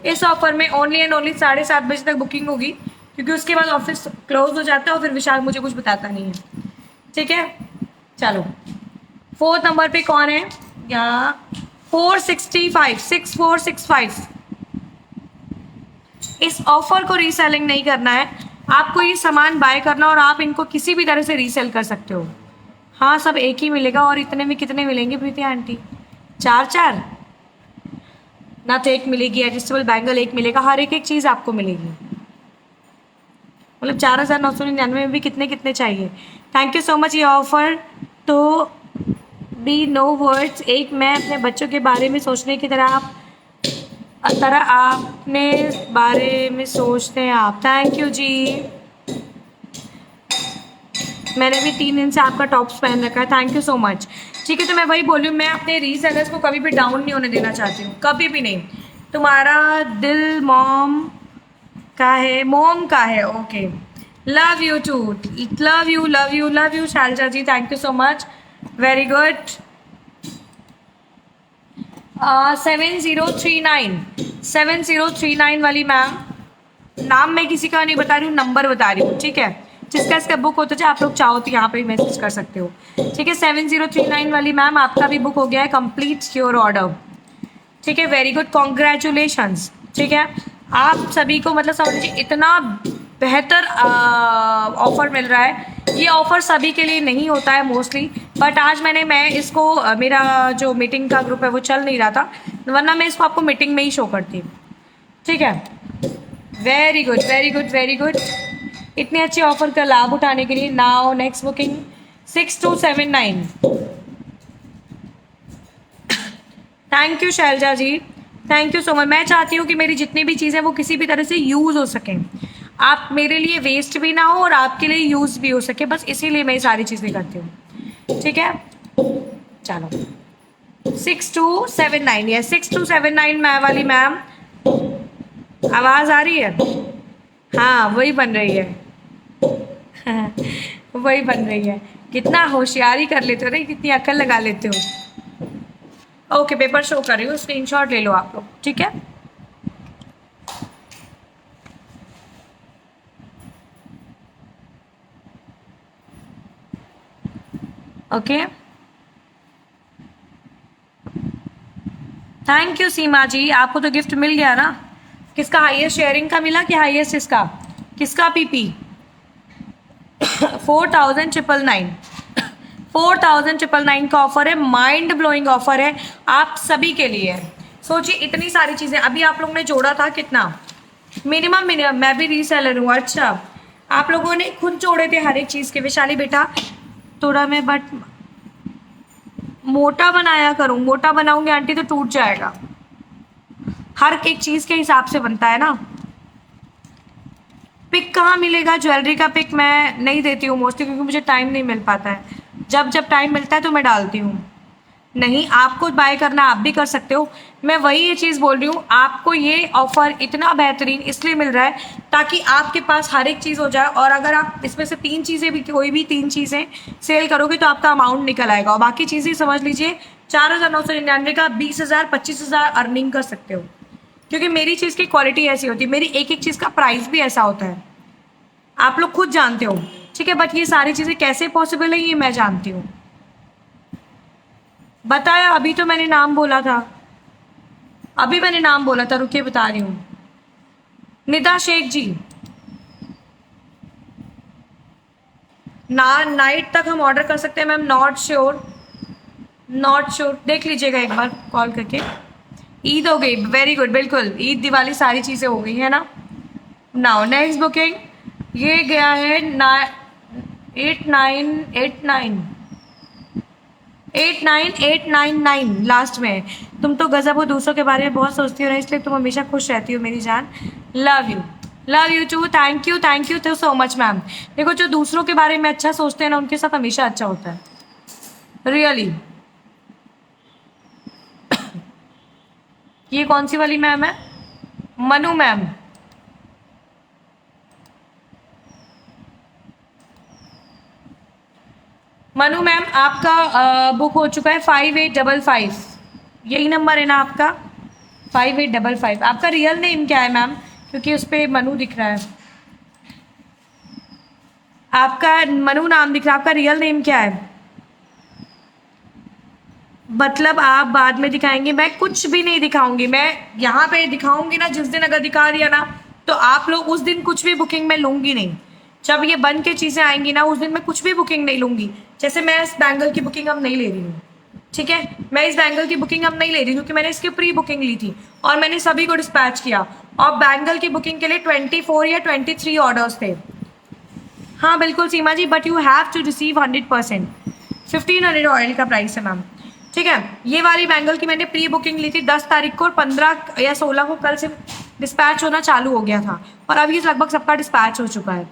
इस ऑफर में ओनली एंड ओनली 7:30 बजे तक बुकिंग होगी, क्योंकि उसके बाद ऑफिस क्लोज हो जाता है और फिर विशाल मुझे कुछ बताता नहीं है। ठीक है, चलो 4th नंबर पे कौन है? यहाँ 465, 6465। इस ऑफर को रीसेलिंग नहीं करना है, आपको ये सामान बाय करना और आप इनको किसी भी तरह से रीसेल कर सकते हो। हाँ, सब एक ही मिलेगा। और इतने में कितने मिलेंगे प्रीति आंटी? 4 ना, तो एक मिलेगी, एडजस्टेबल बैंगल एक मिलेगा, हर एक चीज़ आपको मिलेगी। मतलब 4,999 में भी कितने कितने चाहिए। Thank you so much. ये ऑफर तो बी नो वर्ड्स। एक मैं अपने बच्चों के बारे में सोचने की तरह आपने बारे में सोचते हैं आप। थैंक यू जी। मैंने भी 3 दिन से आपका टॉप्स पहन रखा है। Thank you so much. ठीक है, तो मैं वही बोलूँ, मैं अपने रीसेलर्स को कभी भी डाउन नहीं होने देना चाहती हूँ, कभी भी नहीं। तुम्हारा दिल मॉम का है, मोम का है। Okay, love you too, love you love you love you Shalja ji, thank you so much, very good. 7039 वाली मैम, नाम मैं किसी का नहीं बता रही हूँ, नंबर बता रही हूँ। ठीक है, जिसका इसका बुक होता है, आप लोग चाहो तो यहाँ पे मैसेज कर सकते हो। ठीक है, 7039 वाली मैम आपका भी बुक हो गया है, कंप्लीट योर ऑर्डर। ठीक है, वेरी गुड, कॉन्ग्रेचुलेशंस। ठीक है, आप सभी को मतलब समझ लीजिए इतना बेहतर ऑफर मिल रहा है। ये ऑफर सभी के लिए नहीं होता है मोस्टली, बट आज मैं इसको मेरा जो मीटिंग का ग्रुप है वो चल नहीं रहा था, वरना मैं इसको आपको मीटिंग में ही शो करती। ठीक है, very good very good very good. इतने अच्छे ऑफर का लाभ उठाने के लिए now next booking 6279। Thank you Shailaja ji, thank you so much. मैं चाहती हूँ कि मेरी जितनी भी चीज़ें वो किसी भी तरह से यूज़ हो सकें, आप मेरे लिए वेस्ट भी ना हो और आपके लिए यूज़ भी हो सके, बस इसीलिए मैं ये सारी चीज़ें करती हूँ। ठीक है, चलो 6279, ये 6279 मैं वाली मैम, आवाज़ आ रही है? हाँ, वही बन रही है वही बन रही है। कितना होशियारी कर लेते हो ना, कितनी अकल लगा लेते हो। ओके, पेपर शो कर रही हूँ, स्क्रीनशॉट ले लो आप लोग। ठीक है, ओके, थैंक यू सीमा जी, आपको तो गिफ्ट मिल गया ना। किसका हाईएस्ट शेयरिंग का मिला कि हाईएस्ट इसका? किसका पीपी? 4,999 का ऑफर है, माइंड ब्लोइंग ऑफर है आप सभी के लिए। सोचिए इतनी सारी चीज़ें अभी आप लोगों ने जोड़ा था कितना, मिनिमम मैं भी रीसेलर हूँ। अच्छा, आप लोगों ने खुद जोड़े थे हर एक चीज़ के। वैशाली बेटा थोड़ा मैं बट मोटा बनाया करूँ, मोटा बनाऊंगी आंटी तो टूट जाएगा। हर एक चीज़ के हिसाब से बनता है ना। पिक कहाँ मिलेगा? ज्वेलरी का पिक मैं नहीं देती हूँ मोस्टली, क्योंकि मुझे टाइम नहीं मिल पाता है। जब जब टाइम मिलता है तो मैं डालती हूँ। नहीं, आपको बाय करना आप भी कर सकते हो। मैं वही ये चीज़ बोल रही हूँ, आपको ये ऑफर इतना बेहतरीन इसलिए मिल रहा है ताकि आपके पास हर एक चीज़ हो जाए। और अगर आप इसमें से 3 चीज़ें भी, कोई भी 3 चीज़ें सेल करोगे तो आपका अमाउंट निकल आएगा। और बाकी चीज़ें समझ लीजिए 4,999 का 20,000 25,000 अर्निंग कर सकते हो, क्योंकि मेरी चीज़ की क्वालिटी ऐसी होती है, मेरी एक एक चीज़ का प्राइस भी ऐसा होता है, आप लोग खुद जानते हो। ठीक है, बट ये सारी चीज़ें कैसे पॉसिबल है ये मैं जानती हूँ। बताया, अभी तो मैंने नाम बोला था, अभी मैंने नाम बोला था, रुकिए बता रही हूँ। निदा शेख जी, नाइट तक हम ऑर्डर कर सकते हैं ma'am? Not sure, not sure, देख लीजिएगा एक बार कॉल करके। ईद हो गई, वेरी गुड, बिल्कुल ईद दिवाली सारी चीज़ें हो गई है ना। नाउ नेक्स्ट बुकिंग ये गया है 89,899 लास्ट में। तुम तो गजब हो, दूसरों के बारे में बहुत सोचती हो ना, इसलिए तुम हमेशा खुश रहती हो मेरी जान। Love you, love you too, thank you तो सो मच मैम। देखो, जो दूसरों के बारे में अच्छा सोचते हैं ना उनके साथ हमेशा अच्छा होता है, रियली। ये कौन सी वाली मैम है? मनु मैम। मनु मैम आपका बुक हो चुका है 5855, यही नंबर है ना आपका? 5855। आपका रियल नेम क्या है मैम? क्योंकि उस पर मनु दिख रहा है, आपका मनु नाम दिख रहा है, आपका रियल नेम क्या है? मतलब आप बाद में दिखाएंगे? मैं कुछ भी नहीं दिखाऊंगी, मैं यहाँ पे दिखाऊंगी ना जिस दिन, अगर दिखा दिया ना तो आप लोग उस दिन कुछ भी बुकिंग में लूंगी नहीं। जब ये बन के चीज़ें आएंगी ना उस दिन मैं कुछ भी बुकिंग नहीं लूंगी। जैसे मैं इस बैंगल की बुकिंग अब नहीं ले रही हूँ, ठीक है, मैं इस बैंगल की बुकिंग अब नहीं ले रही क्योंकि मैंने इसकी प्री बुकिंग ली थी और मैंने सभी को डिस्पैच किया। और बैंगल की बुकिंग के लिए 24 या 23 ऑर्डर्स थे। हाँ बिल्कुल Seema ji, but you have to receive 100%। 1500 oil का प्राइस है मैम, ठीक है। ये वाली बैंगल की मैंने प्री बुकिंग ली थी 10 तारीख को और 15 या 16 को कल से डिस्पैच होना चालू हो गया था और अभी लगभग सबका डिस्पैच हो चुका है,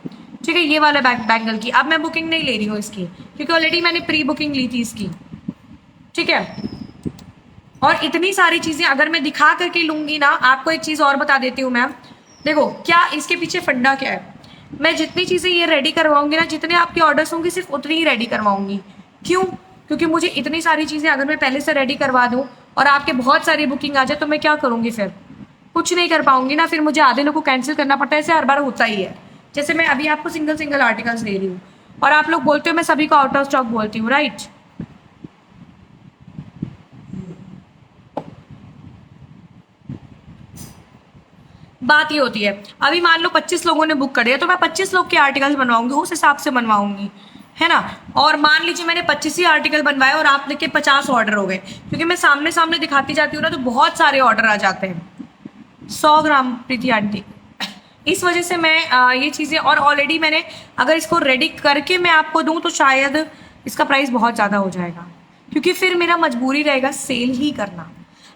ठीक है। ये वाला बैंगल की अब मैं बुकिंग नहीं ले रही हूँ इसकी, क्योंकि ऑलरेडी मैंने प्री बुकिंग ली थी इसकी, ठीक है। और इतनी सारी चीज़ें अगर मैं दिखा करके लूँगी ना, आपको एक चीज़ और बता देती हूँ मैम, देखो क्या इसके पीछे फंडा क्या है। मैं जितनी चीज़ें ये रेडी करवाऊंगी ना, जितने आपके ऑर्डर्स होंगे सिर्फ उतनी ही रेडी करवाऊंगी। क्यों? क्योंकि मुझे इतनी सारी चीज़ें अगर मैं पहले से रेडी करवा दूँ और आपके बहुत सारी बुकिंग आ जाए तो मैं क्या करूँगी? फिर कुछ नहीं कर पाऊंगी ना, फिर मुझे आधे लोग को कैंसिल करना पड़ता है। ऐसे हर बार होता ही है। जैसे मैं अभी आपको सिंगल सिंगल आर्टिकल्स दे रही हूँ और आप लोग बोलते हो मैं सभी को आउट ऑफ स्टॉक बोलती हूँ, राइट? बात ये होती है, अभी मान लो 25 लोगों ने बुक कर दिया तो मैं 25 लोग के आर्टिकल्स बनवाऊंगी, उस हिसाब से बनवाऊंगी, है ना। और मान लीजिए मैंने 25 ही आर्टिकल बनवाए और आप लेके 50 ऑर्डर हो गए, क्योंकि मैं सामने सामने दिखाती जाती हूँ ना तो बहुत सारे ऑर्डर आ जाते हैं। 100 ग्राम प्रीति आंटी, इस वजह से मैं ये चीज़ें, और ऑलरेडी मैंने अगर इसको रेडी करके मैं आपको दूँ तो शायद इसका प्राइस बहुत ज़्यादा हो जाएगा, क्योंकि फिर मेरा मजबूरी रहेगा सेल ही करना।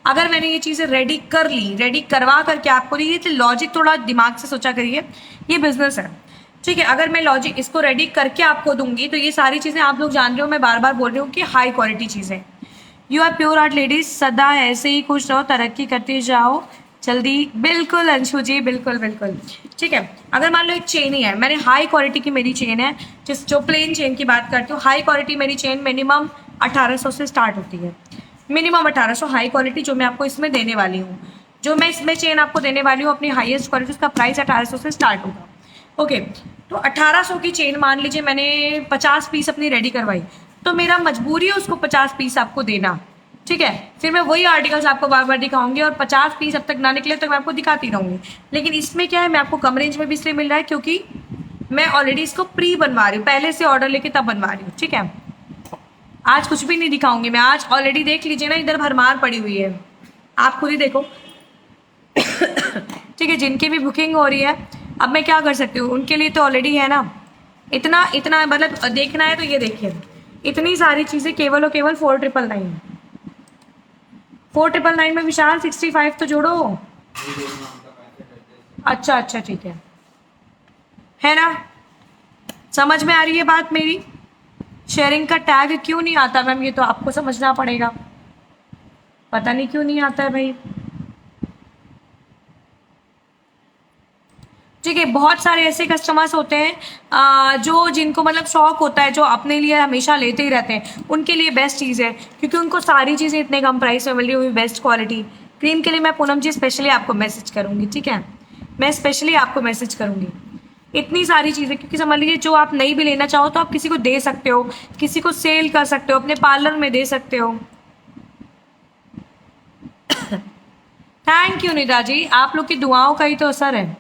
अगर मैंने ये चीज़ें रेडी कर ली, रेडी करवा करके आपको दी, ये तो लॉजिक थोड़ा दिमाग से सोचा करिए, ये बिजनेस है, ठीक है। अगर मैं लॉजिक इसको रेडी करके आपको दूंगी तो ये सारी चीज़ें आप लोग जान रहे हो, मैं बार बार बोल रही हूँ कि हाई क्वालिटी चीज़ें। You are pure art ladies, सदा ऐसे ही खुश रहो, तरक्की करते जाओ जल्दी। बिल्कुल अंशु जी, बिल्कुल बिल्कुल, ठीक है। अगर मान लो एक चेन ही है, मैंने हाई क्वालिटी की मेरी चेन है, जो प्लेन चेन की बात करती हूँ, हाई क्वालिटी मेरी चेन मिनिमम 1800 से स्टार्ट होती है, मिनिमम 1800 हाई क्वालिटी जो मैं आपको इसमें देने वाली हूँ। जो मैं इसमें चेन आपको देने वाली हूँ अपनी हाईएस्ट क्वालिटी, उसका प्राइस 1800 से स्टार्ट होगा, ओके। तो 1800 की चेन मान लीजिए मैंने 50 पीस अपनी रेडी करवाई, तो मेरा मजबूरी है उसको 50 पीस आपको देना, ठीक है। फिर मैं वही आर्टिकल्स आपको बार बार दिखाऊंगी और 50 पीस अब तक ना निकले तक मैं आपको दिखाती रहूंगी। लेकिन इसमें क्या है, मैं आपको कम रेंज में भी इसलिए मिल रहा है क्योंकि मैं ऑलरेडी इसको प्री बनवा रही हूँ, पहले से ऑर्डर लेके तब बनवा रही हूँ, ठीक है। आज कुछ भी नहीं दिखाऊंगी मैं, आज ऑलरेडी देख लीजिए ना, इधर भरमार पड़ी हुई है, आप खुद ही देखो, ठीक है। जिनकी भी बुकिंग हो रही है अब मैं क्या कर सकती हूँ, उनके लिए तो ऑलरेडी है ना, इतना इतना मतलब देखना है तो ये देखिए, इतनी सारी चीज़ें केवल और केवल 4999। 4999 में विशाल 65 तो जोड़ो। अच्छा अच्छा ठीक है ना, समझ में आ रही है बात मेरी? शेयरिंग का टैग क्यों नहीं आता मैम, ये तो आपको समझना पड़ेगा, पता नहीं क्यों नहीं आता है भाई। ठीक है, बहुत सारे ऐसे कस्टमर्स होते हैं जो जिनको मतलब शौक होता है, जो अपने लिए हमेशा लेते ही रहते हैं, उनके लिए बेस्ट चीज़ है, क्योंकि उनको सारी चीज़ें इतने कम प्राइस में मिल रही है, वो भी बेस्ट क्वालिटी। क्रीम के लिए मैं पूनम जी स्पेशली आपको मैसेज करूँगी, ठीक है, मैं स्पेशली आपको मैसेज करूँगी, इतनी सारी चीज़ें, क्योंकि समझ लीजिए जो आप नहीं भी लेना चाहो तो आप किसी को दे सकते हो, किसी को सेल कर सकते हो, अपने पार्लर में दे सकते हो। थैंक यू निदा जी, आप लोग की दुआओं का ही तो असर है,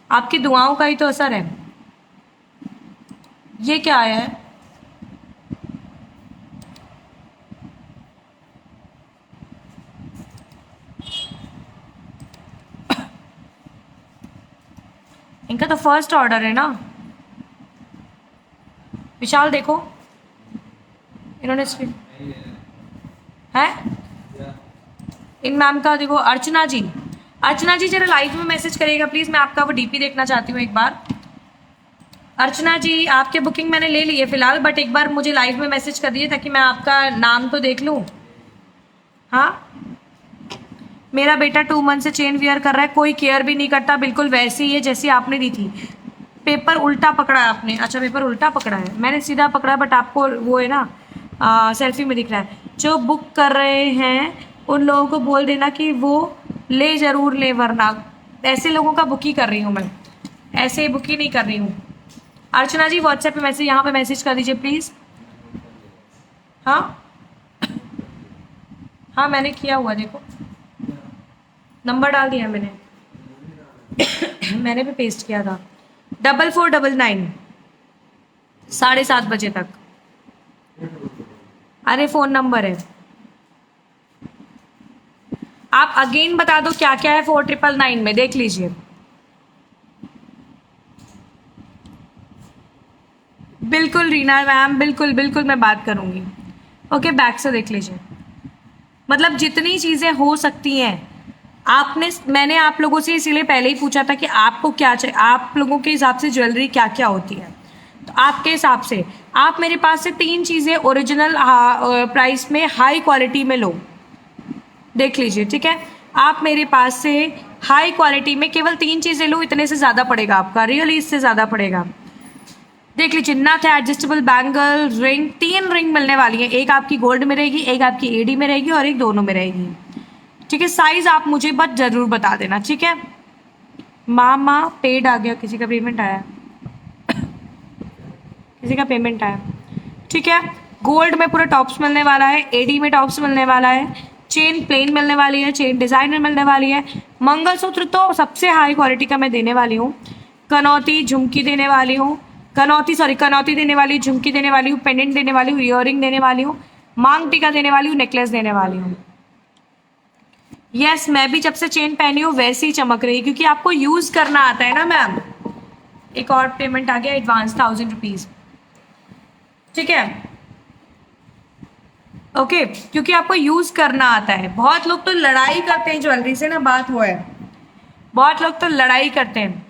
आपकी दुआओं का ही तो असर है। ये क्या आया है? इनका तो फर्स्ट ऑर्डर है ना विशाल, देखो इन्होंने है इन मैम का, देखो अर्चना जी, अर्चना जी जरा लाइव में मैसेज करिएगा प्लीज, मैं आपका वो डीपी देखना चाहती हूँ एक बार। अर्चना जी आपके बुकिंग मैंने ले ली है फिलहाल, बट एक बार मुझे लाइव में मैसेज कर दीजिए ताकि मैं आपका नाम तो देख लूँ। हाँ, मेरा बेटा 2 मंथ से चेन वियर कर रहा है, कोई केयर भी नहीं करता, बिल्कुल वैसी ही है जैसी आपने दी थी। पेपर उल्टा पकड़ा है आपने, अच्छा पेपर उल्टा पकड़ा है, मैंने सीधा पकड़ा, बट आपको वो है ना सेल्फी में दिख रहा है। जो बुक कर रहे हैं उन लोगों को बोल देना कि वो ले ज़रूर ले, वरना ऐसे लोगों का बुक ही कर रही हूँ मैं, ऐसे बुक ही नहीं कर रही हूँ। अर्चना जी व्हाट्सएप पे मैसेज, यहाँ पे मैसेज कर दीजिए प्लीज़। हाँ हाँ मैंने किया हुआ, देखो नंबर डाल दिया मैंने मैंने भी पेस्ट किया था 4499 7:30 बजे तक। अरे फ़ोन नंबर है, आप अगेन बता दो क्या क्या है 4999 में, देख लीजिए। बिल्कुल रीना मैम, बिल्कुल बिल्कुल मैं बात करूंगी। ओके बैक से देख लीजिए, मतलब जितनी चीज़ें हो सकती हैं आपने, मैंने आप लोगों से इसीलिए पहले ही पूछा था कि आपको क्या चाहिए, आप लोगों के हिसाब से ज्वेलरी क्या क्या होती है, तो आपके हिसाब से आप मेरे पास से 3 चीज़ें ओरिजिनल प्राइस में हाई क्वालिटी में लो, देख लीजिए, ठीक है। आप मेरे पास से हाई क्वालिटी में केवल 3 चीज़ें लो, इतने से ज़्यादा पड़ेगा आपका, रियली इससे ज़्यादा पड़ेगा। देख लीजिए, नथ है, एडजस्टेबल बैंगल, रिंग, 3 रिंग मिलने वाली है, एक आपकी गोल्ड में रहेगी, एक आपकी एडी में रहेगी और एक दोनों में रहेगी, ठीक है। साइज आप मुझे बस जरूर बता देना, ठीक है। मामा पेड आ गया, किसी का पेमेंट आया किसी का पेमेंट आया, ठीक है। गोल्ड में पूरा टॉप्स मिलने वाला है, एडी में टॉप्स मिलने वाला है, चेन प्लेन मिलने वाली है, चेन डिजाइनर मिलने वाली है, मंगलसूत्र तो सबसे हाई क्वालिटी का मैं देने वाली हूँ, कनौती झुमकी देने वाली हूँ, कनौती देने वाली हूँ, झुमकी देने वाली हूँ, पेंडेंट देने वाली हूँ, ईयरिंग देने वाली हूँ, मांग टीका देने वाली हूँ, नेकलेस देने वाली हूँ। यस मैं भी जब से चेन पहनी हूँ वैसे ही चमक रही है, क्योंकि आपको यूज करना आता है ना मैम। एक और पेमेंट आ गया एडवांस 1000 रुपीज, ठीक है ओके, क्योंकि आपको यूज करना आता है। बहुत लोग तो लड़ाई करते हैं ज्वेलरी से ना, बात वो है, बहुत लोग तो लड़ाई करते हैं।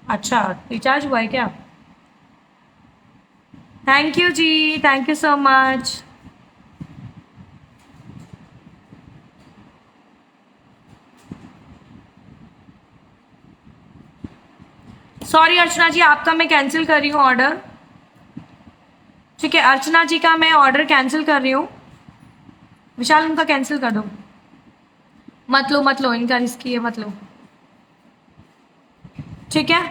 अच्छा रिचार्ज हुआ है क्या? थैंक यू जी, thank you so much. Sorry Archana ji, आपका मैं कैंसिल कर रही हूँ ऑर्डर, ठीक है। अर्चना जी का मैं ऑर्डर कैंसिल कर रही हूँ, विशाल उनका कैंसिल कर दो, मत लो इनका रिस्की है, मत लो, ठीक है।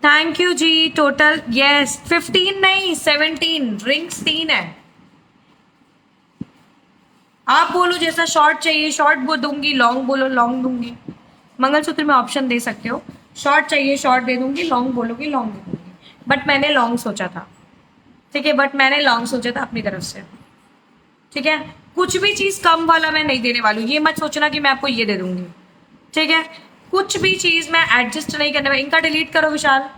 थैंक यू जी। टोटल यस 15 नहीं 17 रिंग्स 3 है। आप बोलो जैसा शॉर्ट चाहिए शॉर्ट बोल दूंगी, लॉन्ग बोलो लॉन्ग दूंगी, मंगलसूत्र में ऑप्शन दे सकते हो, शॉर्ट चाहिए शॉर्ट दे दूंगी, लॉन्ग बोलोगे लॉन्ग दे दूंगी, बट मैंने लॉन्ग सोचा था, ठीक है, बट मैंने लॉन्ग सोचा था अपनी तरफ से, ठीक है। कुछ भी चीज़ कम वाला मैं नहीं देने वाली हूँ, ये मत सोचना कि मैं आपको ये दे दूंगी, ठीक है। कुछ भी चीज़ मैं एडजस्ट नहीं करने वाली। इनका डिलीट करो विशाल।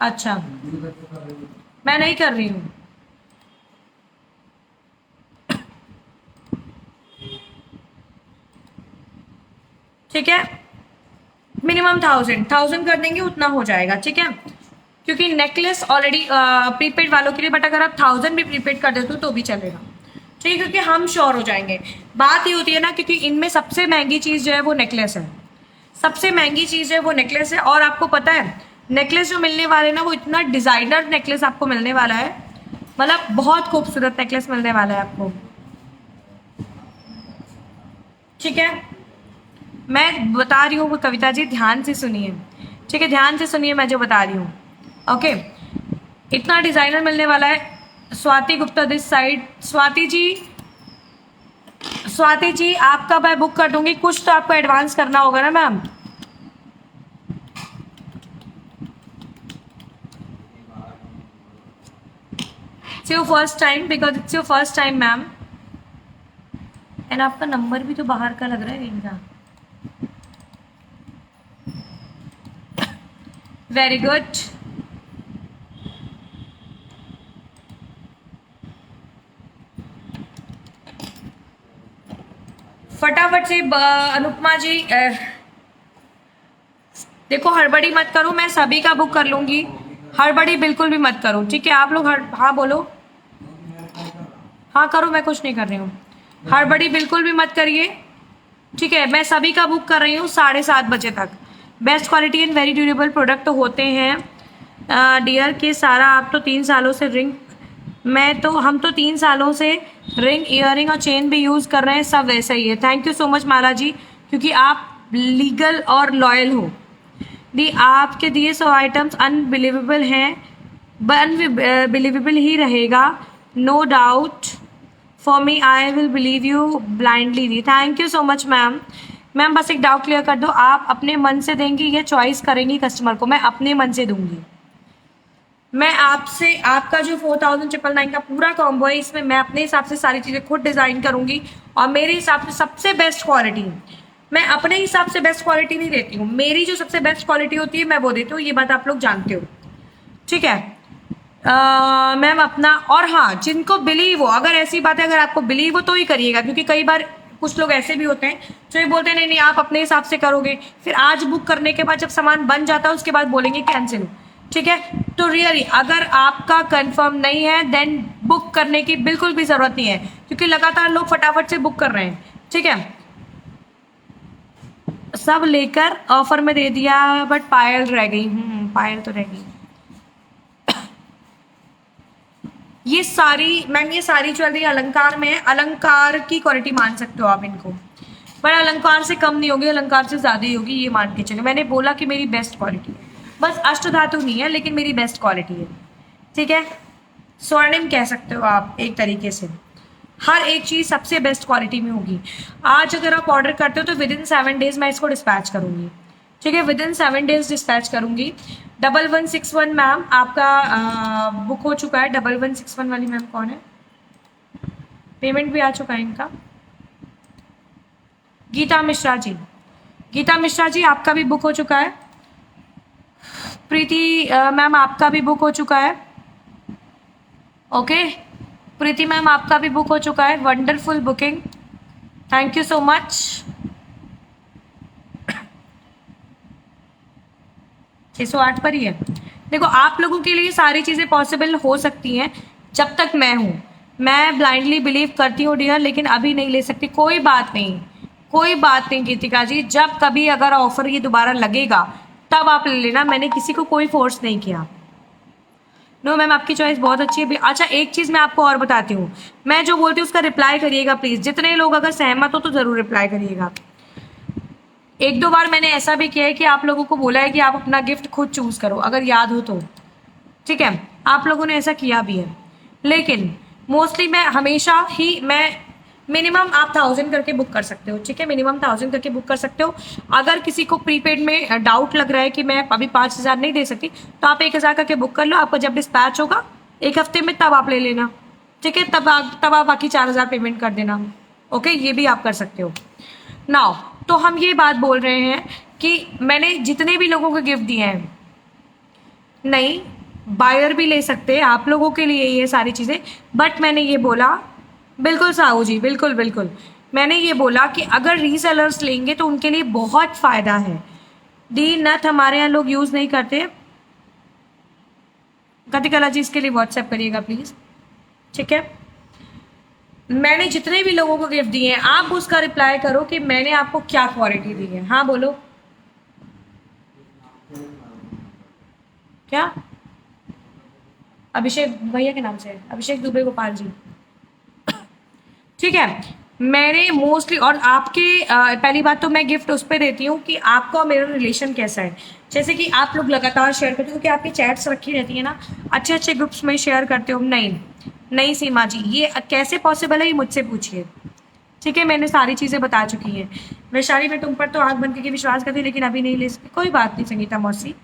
अच्छा, मैं नहीं कर रही हूँ। ठीक है, मिनिमम 1000 कर देंगे, उतना हो जाएगा, ठीक है। क्योंकि नेकलेस ऑलरेडी प्रीपेड वालों के लिए, बट अगर आप 1000 भी प्रीपेड कर देते हो तो भी चलेगा, ठीक है, क्योंकि हम श्योर हो जाएंगे। बात ये होती है ना, क्योंकि इनमें सबसे महंगी चीज़ जो है वो नेकलेस है, सबसे महंगी चीज़ है वो नेकलेस है। और आपको पता है नेकलेस जो मिलने वाले ना, वो इतना डिज़ाइनर नेकलेस आपको मिलने वाला है, मतलब बहुत खूबसूरत नेकलेस मिलने वाला है आपको, ठीक है। मैं बता रही हूँ कविता जी, ध्यान से सुनिए, ठीक है, ध्यान से सुनिए मैं जो बता रही हूँ, ओके। इतना डिज़ाइनर मिलने वाला है। Swati Gupta this side. स्वाति जी आपका मैं बुक कर दूंगी, कुछ तो आपको एडवांस करना होगा ना ma'am. It's your first time, because it's your first time ma'am, and आपका नंबर भी तो बाहर का लग रहा है इनका। Very good. फटाफट से अनुपमा जी, देखो हड़बड़ी मत करो, मैं सभी का बुक कर लूंगी, हड़बड़ी बिल्कुल भी मत करो, ठीक है। आप लोग हाँ बोलो, हाँ करो, मैं कुछ नहीं कर रही हूँ, हड़बड़ी बिल्कुल भी मत करिए, ठीक है। मैं सभी का बुक कर रही हूँ 7:30 बजे तक। Best quality and very durable product तो होते हैं डियर के सारा। आप तो 3 सालों से रिंग, हम तो 3 सालों से रिंग, ईयरिंग और चेन भी यूज़ कर रहे हैं, सब वैसा ही है। Thank you so much Mala ji, क्योंकि आप लीगल और लॉयल हो। आपके दिए 100 आइटम्स अनबिलीवेबल हैं, अनबिलीवेबल ही रहेगा, no doubt for me, I will believe you blindly दी। Thank you so much ma'am. Ma'am बस एक डाउट क्लियर कर दो, आप अपने मन से देंगी या चॉइस करेंगी कस्टमर को? मैं अपने मन से दूंगी। मैं आपसे, आपका जो 4999 का पूरा कॉम्बो है, इसमें मैं अपने हिसाब से सारी चीज़ें खुद डिज़ाइन करूंगी और मेरे हिसाब से सबसे बेस्ट क्वालिटी। मैं अपने हिसाब से बेस्ट क्वालिटी नहीं देती हूँ, मेरी जो सबसे बेस्ट क्वालिटी होती है मैं वो देती हूँ, ये बात आप लोग जानते हो, ठीक है मैम अपना। और हाँ, जिनको बिलीव हो, अगर ऐसी बात है, अगर आपको बिलीव हो तो ही करिएगा, क्योंकि कई बार कुछ लोग ऐसे भी होते हैं जो ये बोलते हैं नहीं नहीं आप अपने हिसाब से करोगे, फिर आज बुक करने के बाद जब सामान बन जाता है उसके बाद बोलेंगे कैंसिल, ठीक है। तो रियली अगर आपका कंफर्म नहीं है देन बुक करने की बिल्कुल भी जरूरत नहीं है, क्योंकि लगातार लोग फटाफट से बुक कर रहे हैं, ठीक है। सब लेकर ऑफर में दे दिया, बट पायल रह गई। पायल तो रह गई। ये सारी मैम, ये सारी ज्वेलरी अलंकार में है, अलंकार की क्वालिटी मान सकते हो आप इनको, पर अलंकार से कम नहीं होगी, अलंकार से ज़्यादा ही होगी, ये मान के चलो। मैंने बोला कि मेरी बेस्ट क्वालिटी है, बस अष्टधातु नहीं है लेकिन मेरी बेस्ट क्वालिटी है, ठीक है। स्वर्णिम कह सकते हो आप एक तरीके से, हर एक चीज़ सबसे बेस्ट क्वालिटी में होगी। आज अगर आप ऑर्डर करते हो तो विद इन 7 डेज मैं इसको डिस्पैच करूँगी, ठीक है, विद इन 7 डेज डिस्पैच करूँगी। 1161 मैम आपका बुक हो चुका है। 1161 वाली मैम कौन है? पेमेंट भी आ चुका है इनका। गीता मिश्रा जी, गीता मिश्रा जी आपका भी बुक हो चुका है। प्रीति मैम आपका भी बुक हो चुका है। ओके प्रीति मैम आपका भी बुक हो चुका है। Wonderful booking, thank you so much. 608 पर ही है। देखो आप लोगों के लिए सारी चीज़ें पॉसिबल हो सकती हैं जब तक मैं हूँ। मैं ब्लाइंडली बिलीव करती हूँ डियर, लेकिन अभी नहीं ले सकती। कोई बात नहीं, कोई बात नहीं गीतिका जी, जब कभी अगर ऑफर ये दोबारा लगेगा तब आप ले लेना, मैंने किसी को कोई फोर्स नहीं किया। नो मैम आपकी चॉइस बहुत अच्छी है। अच्छा एक चीज़ मैं आपको और बताती हूँ, मैं जो बोलती हूँ उसका रिप्लाई करिएगा प्लीज़। जितने लोग अगर सहमत हो तो ज़रूर रिप्लाई करिएगा। 1-2 बार मैंने ऐसा भी किया है कि आप लोगों को बोला है कि आप अपना गिफ्ट खुद चूज़ करो, अगर याद हो तो, ठीक है, आप लोगों ने ऐसा किया भी है। लेकिन मोस्टली मैं हमेशा ही, मैं मिनिमम आप 1000 करके बुक कर सकते हो, ठीक है, मिनिमम 1000 करके बुक कर सकते हो। अगर किसी को प्रीपेड में डाउट लग रहा है कि मैं अभी 5000 नहीं दे सकती, तो आप 1000 करके बुक कर लो। आपको जब डिस्पैच होगा 1 हफ्ते में तब आप ले लेना, ठीक है, तब आप बाकी 4,000 पेमेंट कर देना। ओके, ये भी आप कर सकते हो। नाउ तो हम ये बात बोल रहे हैं कि मैंने जितने भी लोगों को गिफ्ट दिए हैं, नहीं बायर भी ले सकते हैं आप लोगों के लिए ये सारी चीज़ें, बट मैंने ये बोला, बिल्कुल साहू जी, बिल्कुल बिल्कुल, मैंने ये बोला कि अगर रीसेलर्स लेंगे तो उनके लिए बहुत फ़ायदा है। डी नथ हमारे यहाँ लोग यूज़ नहीं करते। कतिकला जी इसके लिए व्हाट्सएप करिएगा प्लीज़, ठीक है। मैंने जितने भी लोगों को गिफ्ट दिए हैं, आप उसका रिप्लाई करो कि मैंने आपको क्या क्वालिटी दी है। हाँ बोलो, क्या? अभिषेक भैया के नाम से है, अभिषेक दुबे गोपाल जी, ठीक है। मैंने मोस्टली, और आपके पहली बात तो मैं गिफ्ट उस पर देती हूँ कि आपका और मेरा रिलेशन कैसा है। जैसे कि आप लोग लगातार शेयर करते हो, क्योंकि आपकी चैट्स रखी रहती है ना, अच्छे अच्छे ग्रुप्स में शेयर करते हो। नहीं नहीं सीमा जी, ये कैसे पॉसिबल है, ये मुझसे पूछिए, ठीक है। मैंने सारी चीज़ें बता चुकी हैं। वैशाली, मैं तुम पर तो आँख बंद करके विश्वास करती, लेकिन अभी नहीं ले सकती। कोई बात नहीं संगीता मौसी,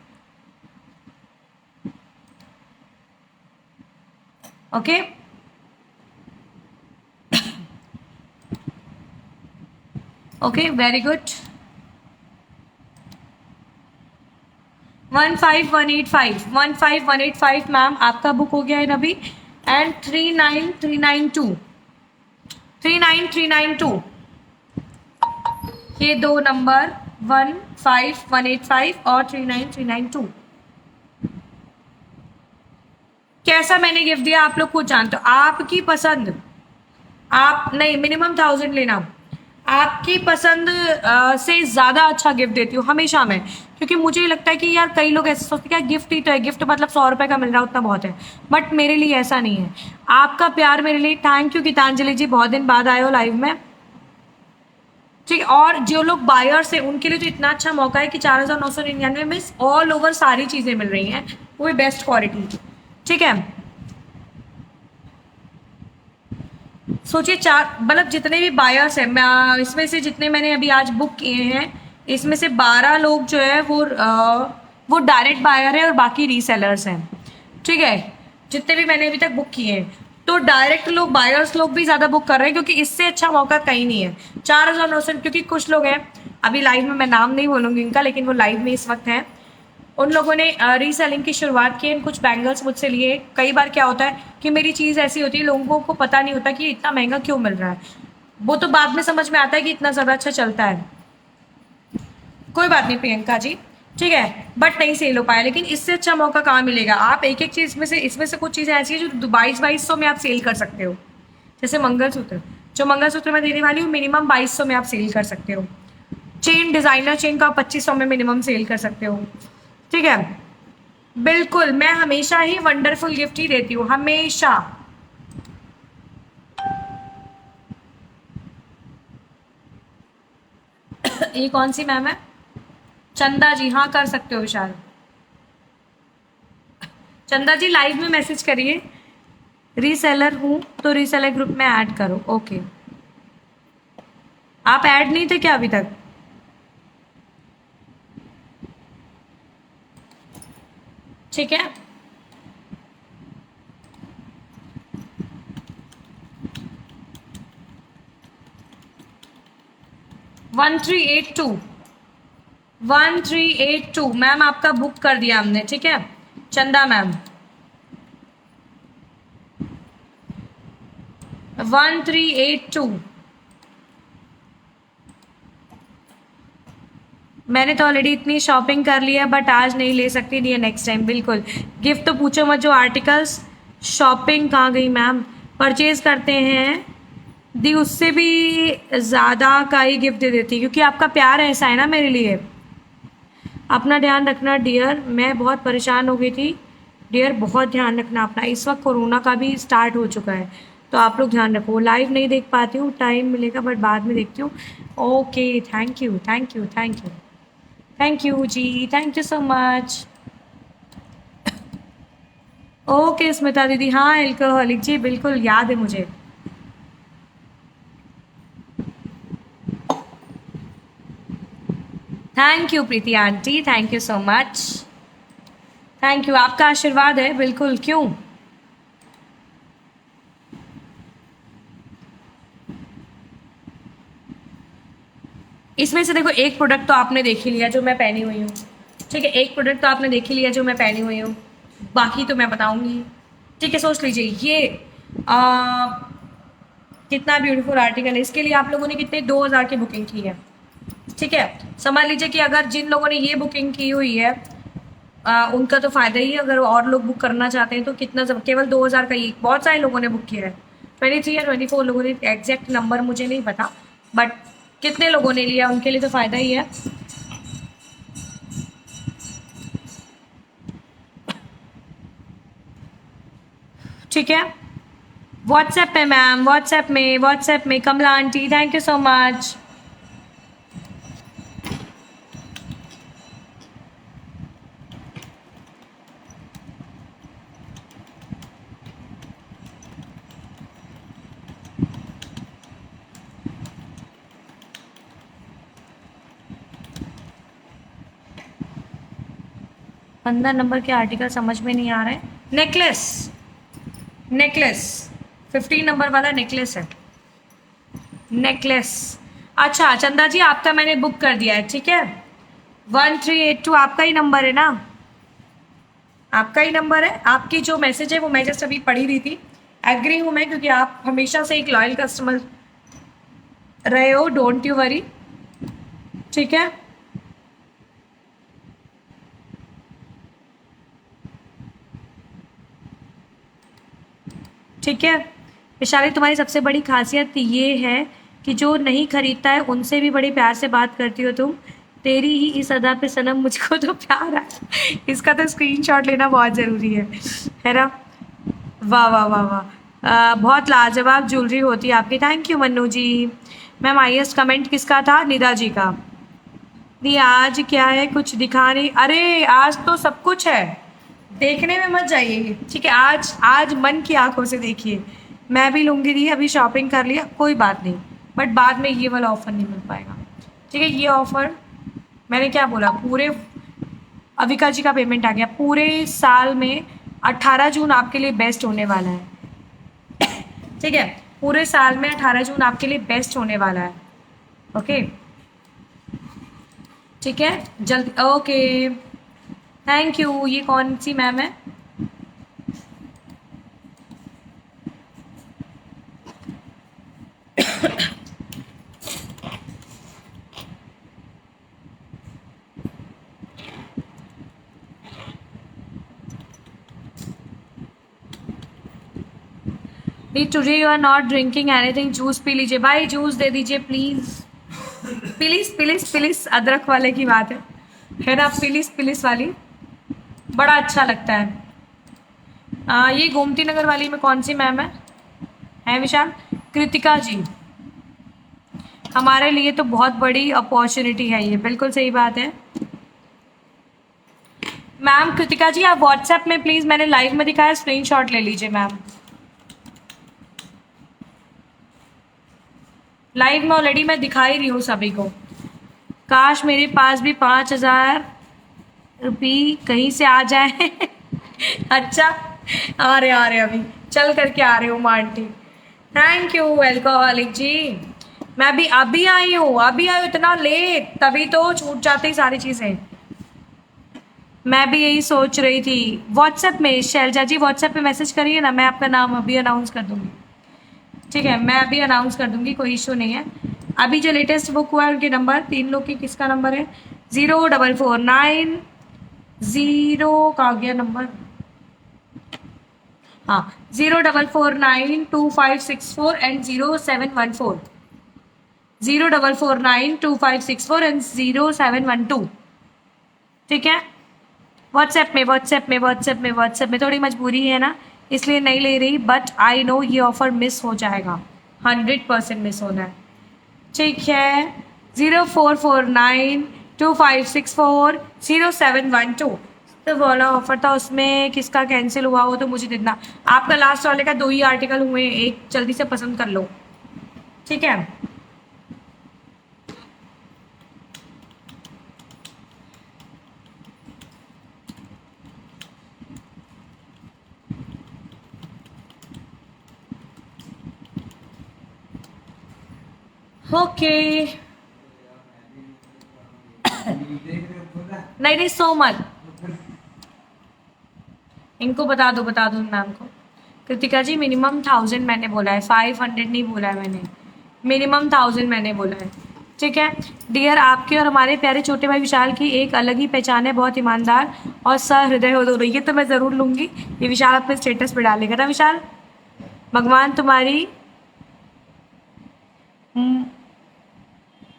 okay. Okay, very good. 15185 ma'am आपका बुक हो गया है अभी। एंड 39392 39392, ये दो नंबर 15185 और 39392। कैसा मैंने गिफ्ट दिया आप लोग खुद जानते हो, आपकी पसंद। आप नहीं, मिनिमम 1000 लेना। आपकी पसंद से ज़्यादा अच्छा गिफ्ट देती हूँ हमेशा मैं, क्योंकि मुझे लगता है कि यार कई लोग ऐसे सोचते हैं कि गिफ्ट ही तो है, गिफ्ट मतलब 100 रुपये का मिल रहा है उतना बहुत है, बट मेरे लिए ऐसा नहीं है। आपका प्यार मेरे लिए, थैंक यू गीतांजलि जी, बहुत दिन बाद आए हो लाइव में, ठीक। और जो लोग बायर्स हैं उनके लिए तो इतना अच्छा मौका है कि 4999 में ऑल ओवर सारी चीज़ें मिल रही हैं, वो भी बेस्ट क्वालिटी, ठीक है। सोचिए, चार मतलब जितने भी बायर्स हैं, मैं इसमें से जितने मैंने अभी आज बुक किए हैं, इसमें से 12 लोग जो है वो डायरेक्ट बायर है और बाकी रीसेलर्स हैं, ठीक है। जितने भी मैंने अभी तक बुक किए हैं, तो डायरेक्ट लोग, बायर्स लोग भी ज़्यादा बुक कर रहे हैं, क्योंकि इससे अच्छा मौका कहीं नहीं है। 4900, क्योंकि कुछ लोग हैं अभी लाइव में, मैं नाम नहीं बोलूँगी इनका, लेकिन वो लाइव में इस वक्त हैं, उन लोगों ने रीसेलिंग की शुरुआत की, कुछ बैंगल्स मुझसे लिए। कई बार क्या होता है कि मेरी चीज़ ऐसी होती है, लोगों को पता नहीं होता कि इतना महंगा क्यों मिल रहा है, वो तो बाद में समझ में आता है कि इतना ज़्यादा अच्छा चलता है। कोई बात नहीं प्रियंका जी, ठीक है, बट नहीं सेल हो पाया, लेकिन इससे अच्छा मौका कहाँ मिलेगा। आप एक एक चीज़ में से, इसमें से कुछ चीज़ें ऐसी है जो 2200 में आप सेल कर सकते हो। जैसे मंगलसूत्र, जो मंगलसूत्र मैं देने वाली हूँ, मिनिमम 2200 में आप सेल कर सकते हो। चेन, डिज़ाइनर चेन का 2500 में मिनिमम सेल कर सकते हो, ठीक है। बिल्कुल, मैं हमेशा ही वंडरफुल गिफ्ट ही देती हूँ, हमेशा। ये कौन सी मैम है? चंदा जी, हाँ कर सकते हो विशाल। चंदा जी लाइव में मैसेज करिए, रीसेलर हूँ तो रीसेलर ग्रुप में ऐड करो। ओके, आप ऐड नहीं थे क्या अभी तक? ठीक है, one three eight two ma'am आपका बुक कर दिया हमने, ठीक है चंदा मैम। 1382 मैंने तो ऑलरेडी इतनी शॉपिंग कर लिया, बट आज नहीं ले सकती, नहीं नेक्स्ट टाइम। बिल्कुल, गिफ्ट तो पूछो मत, जो आर्टिकल्स शॉपिंग कहाँ गई मैम, परचेज करते हैं दी, उससे भी ज़्यादा का ही गिफ्ट दे देती, क्योंकि आपका प्यार ऐसा है ना मेरे लिए। अपना ध्यान रखना डियर, मैं बहुत परेशान हो गई थी डियर, बहुत ध्यान रखना अपना। इस वक्त कोरोना का भी स्टार्ट हो चुका है, तो आप लोग ध्यान रखो। लाइव नहीं देख पाती हूँ, टाइम मिलेगा बट बाद में देखती हूँ। Okay, thank you thank you thank you thank you जी, thank you so much. Okay Smita दीदी, हाँ एल्कोहलिक जी, बिल्कुल याद है मुझे। Thank you Preeti aunty, thank you so much, thank you, आपका आशीर्वाद है बिल्कुल। क्यों इसमें से देखो एक प्रोडक्ट तो आपने देख ही लिया जो मैं पहनी हुई हूँ, ठीक है, एक प्रोडक्ट तो आपने देख ही लिया जो मैं पहनी हुई हूँ, बाकी तो मैं बताऊंगी, ठीक है। सोच लीजिए ये कितना ब्यूटीफुल आर्टिकल है, इसके लिए आप लोगों ने कितने 2000 की बुकिंग की है, ठीक है। समझ लीजिए कि अगर जिन लोगों ने ये बुकिंग की हुई है उनका तो फ़ायदा ही है, अगर और लोग बुक करना चाहते हैं तो कितना केवल 2000 का ही बहुत सारे लोगों ने बुक किया है, 23 या 24 लोगों ने, एग्जैक्ट नंबर मुझे नहीं पता, बट कितने लोगों ने लिया उनके लिए तो फ़ायदा ही है। ठीक है, व्हाट्सएप में मैम, व्हाट्सएप में Kamla aunty, thank you so much. पंद्रह नंबर के आर्टिकल समझ में नहीं आ रहे। नेकलेस 15 नंबर वाला नेकलेस है, नेकलेस। अच्छा चंदा जी आपका मैंने बुक कर दिया है, ठीक है। 1382 आपका ही नंबर है ना, आपका ही नंबर है। आपकी जो मैसेज है वो मैं जस्ट अभी पढ़ी रही थी, एग्री हूँ मैं, क्योंकि आप हमेशा से एक लॉयल कस्टमर रहे हो, डोंट यू वरी, ठीक है। ठीक है विशाली, तुम्हारी सबसे बड़ी खासियत ये है कि जो नहीं खरीदता है उनसे भी बड़े प्यार से बात करती हो तुम, तेरी ही इस अदा पे सनम मुझको तो प्यार है। इसका तो स्क्रीनशॉट लेना बहुत ज़रूरी है ना। वाह वाह वाह वाह, बहुत लाजवाब ज्वेलरी होती है आपकी, thank you Mannu ji. Ma'am highest comment किसका था? निदा जी का। दी आज क्या है, कुछ दिखा नहीं, अरे आज तो सब कुछ है, देखने में मत जाइए, ठीक है। आज आज मन की आंखों से देखिए, मैं भी लूँगी दी, अभी शॉपिंग कर लिया कोई बात नहीं, बट बाद में ये वाला ऑफ़र नहीं मिल पाएगा, ठीक है। ये ऑफ़र मैंने क्या बोला, पूरे अविका जी का पेमेंट आ गया, पूरे साल में 18 जून आपके लिए बेस्ट होने वाला है, ठीक है। पूरे साल में 18 जून आपके लिए बेस्ट होने वाला है, ओके, ठीक है। जल्दी, ओके थैंक यू। ये कौन सी मैम है? Today you are not drinking anything, juice पी लीजिए भाई, जूस दे दीजिए प्लीज़, प्लीज़ प्लीज़ प्लीज़, अदरक वाले की बात है ना, प्लीज़ प्लीज़ वाली बड़ा अच्छा लगता है। ये गोमती नगर वाली में कौन सी मैम है विशाल? कृतिका जी, हमारे लिए तो बहुत बड़ी अपॉर्चुनिटी है ये, बिल्कुल सही बात है मैम। कृतिका जी आप व्हाट्सएप में प्लीज़, मैंने लाइव में दिखाया, स्क्रीनशॉट ले लीजिए मैम, लाइव में ऑलरेडी मैं दिखा ही रही हूँ सभी को। काश मेरे पास भी 5000 रुपये कहीं से आ जाए। अच्छा आ रहे अभी चल करके आ रहे हो आंटी, थैंक यू एल्कोहलिक जी। मैं भी अभी आई हूँ, इतना लेट, तभी तो छूट जाती सारी चीज़ें। मैं भी यही सोच रही थी। व्हाट्सएप में शैलजा जी व्हाट्सएप पे मैसेज करिए ना, मैं आपका नाम अभी अनाउंस कर दूँगी, ठीक है, मैं अभी अनाउंस कर दूँगी, कोई इशू नहीं है। अभी जो लेटेस्ट बुक हुआ है उनके नंबर, 3 लोग की, किसका नंबर है? 0449 0 का गया नंबर, हाँ 04492564 एंड 0714, 04492564 एंड 0712, ठीक है। व्हाट्सएप में थोड़ी मजबूरी है ना, इसलिए नहीं ले रही, बट आई नो ये ऑफ़र मिस हो जाएगा, 100% मिस होना है, ठीक है। 04492564 तो वाला ऑफर था, उसमें किसका कैंसिल हुआ हो तो मुझे देना। आपका लास्ट वाले का 2 ही आर्टिकल हुए, एक जल्दी से पसंद कर लो, ठीक है। ओके नहीं नहीं, सो मत, इनको बता दो मैम को। कृतिका जी मिनिमम 1000 मैंने बोला है, 500 नहीं बोला है मैंने, मिनिमम 1000 मैंने बोला है, ठीक है। डियर, आपके और हमारे प्यारे छोटे भाई विशाल की एक अलग ही पहचान है, बहुत ईमानदार और सहृदय हो दोनों। ये तो मैं ज़रूर लूँगी, ये विशाल अपने स्टेटस पे डालेगा ना विशाल। भगवान तुम्हारी,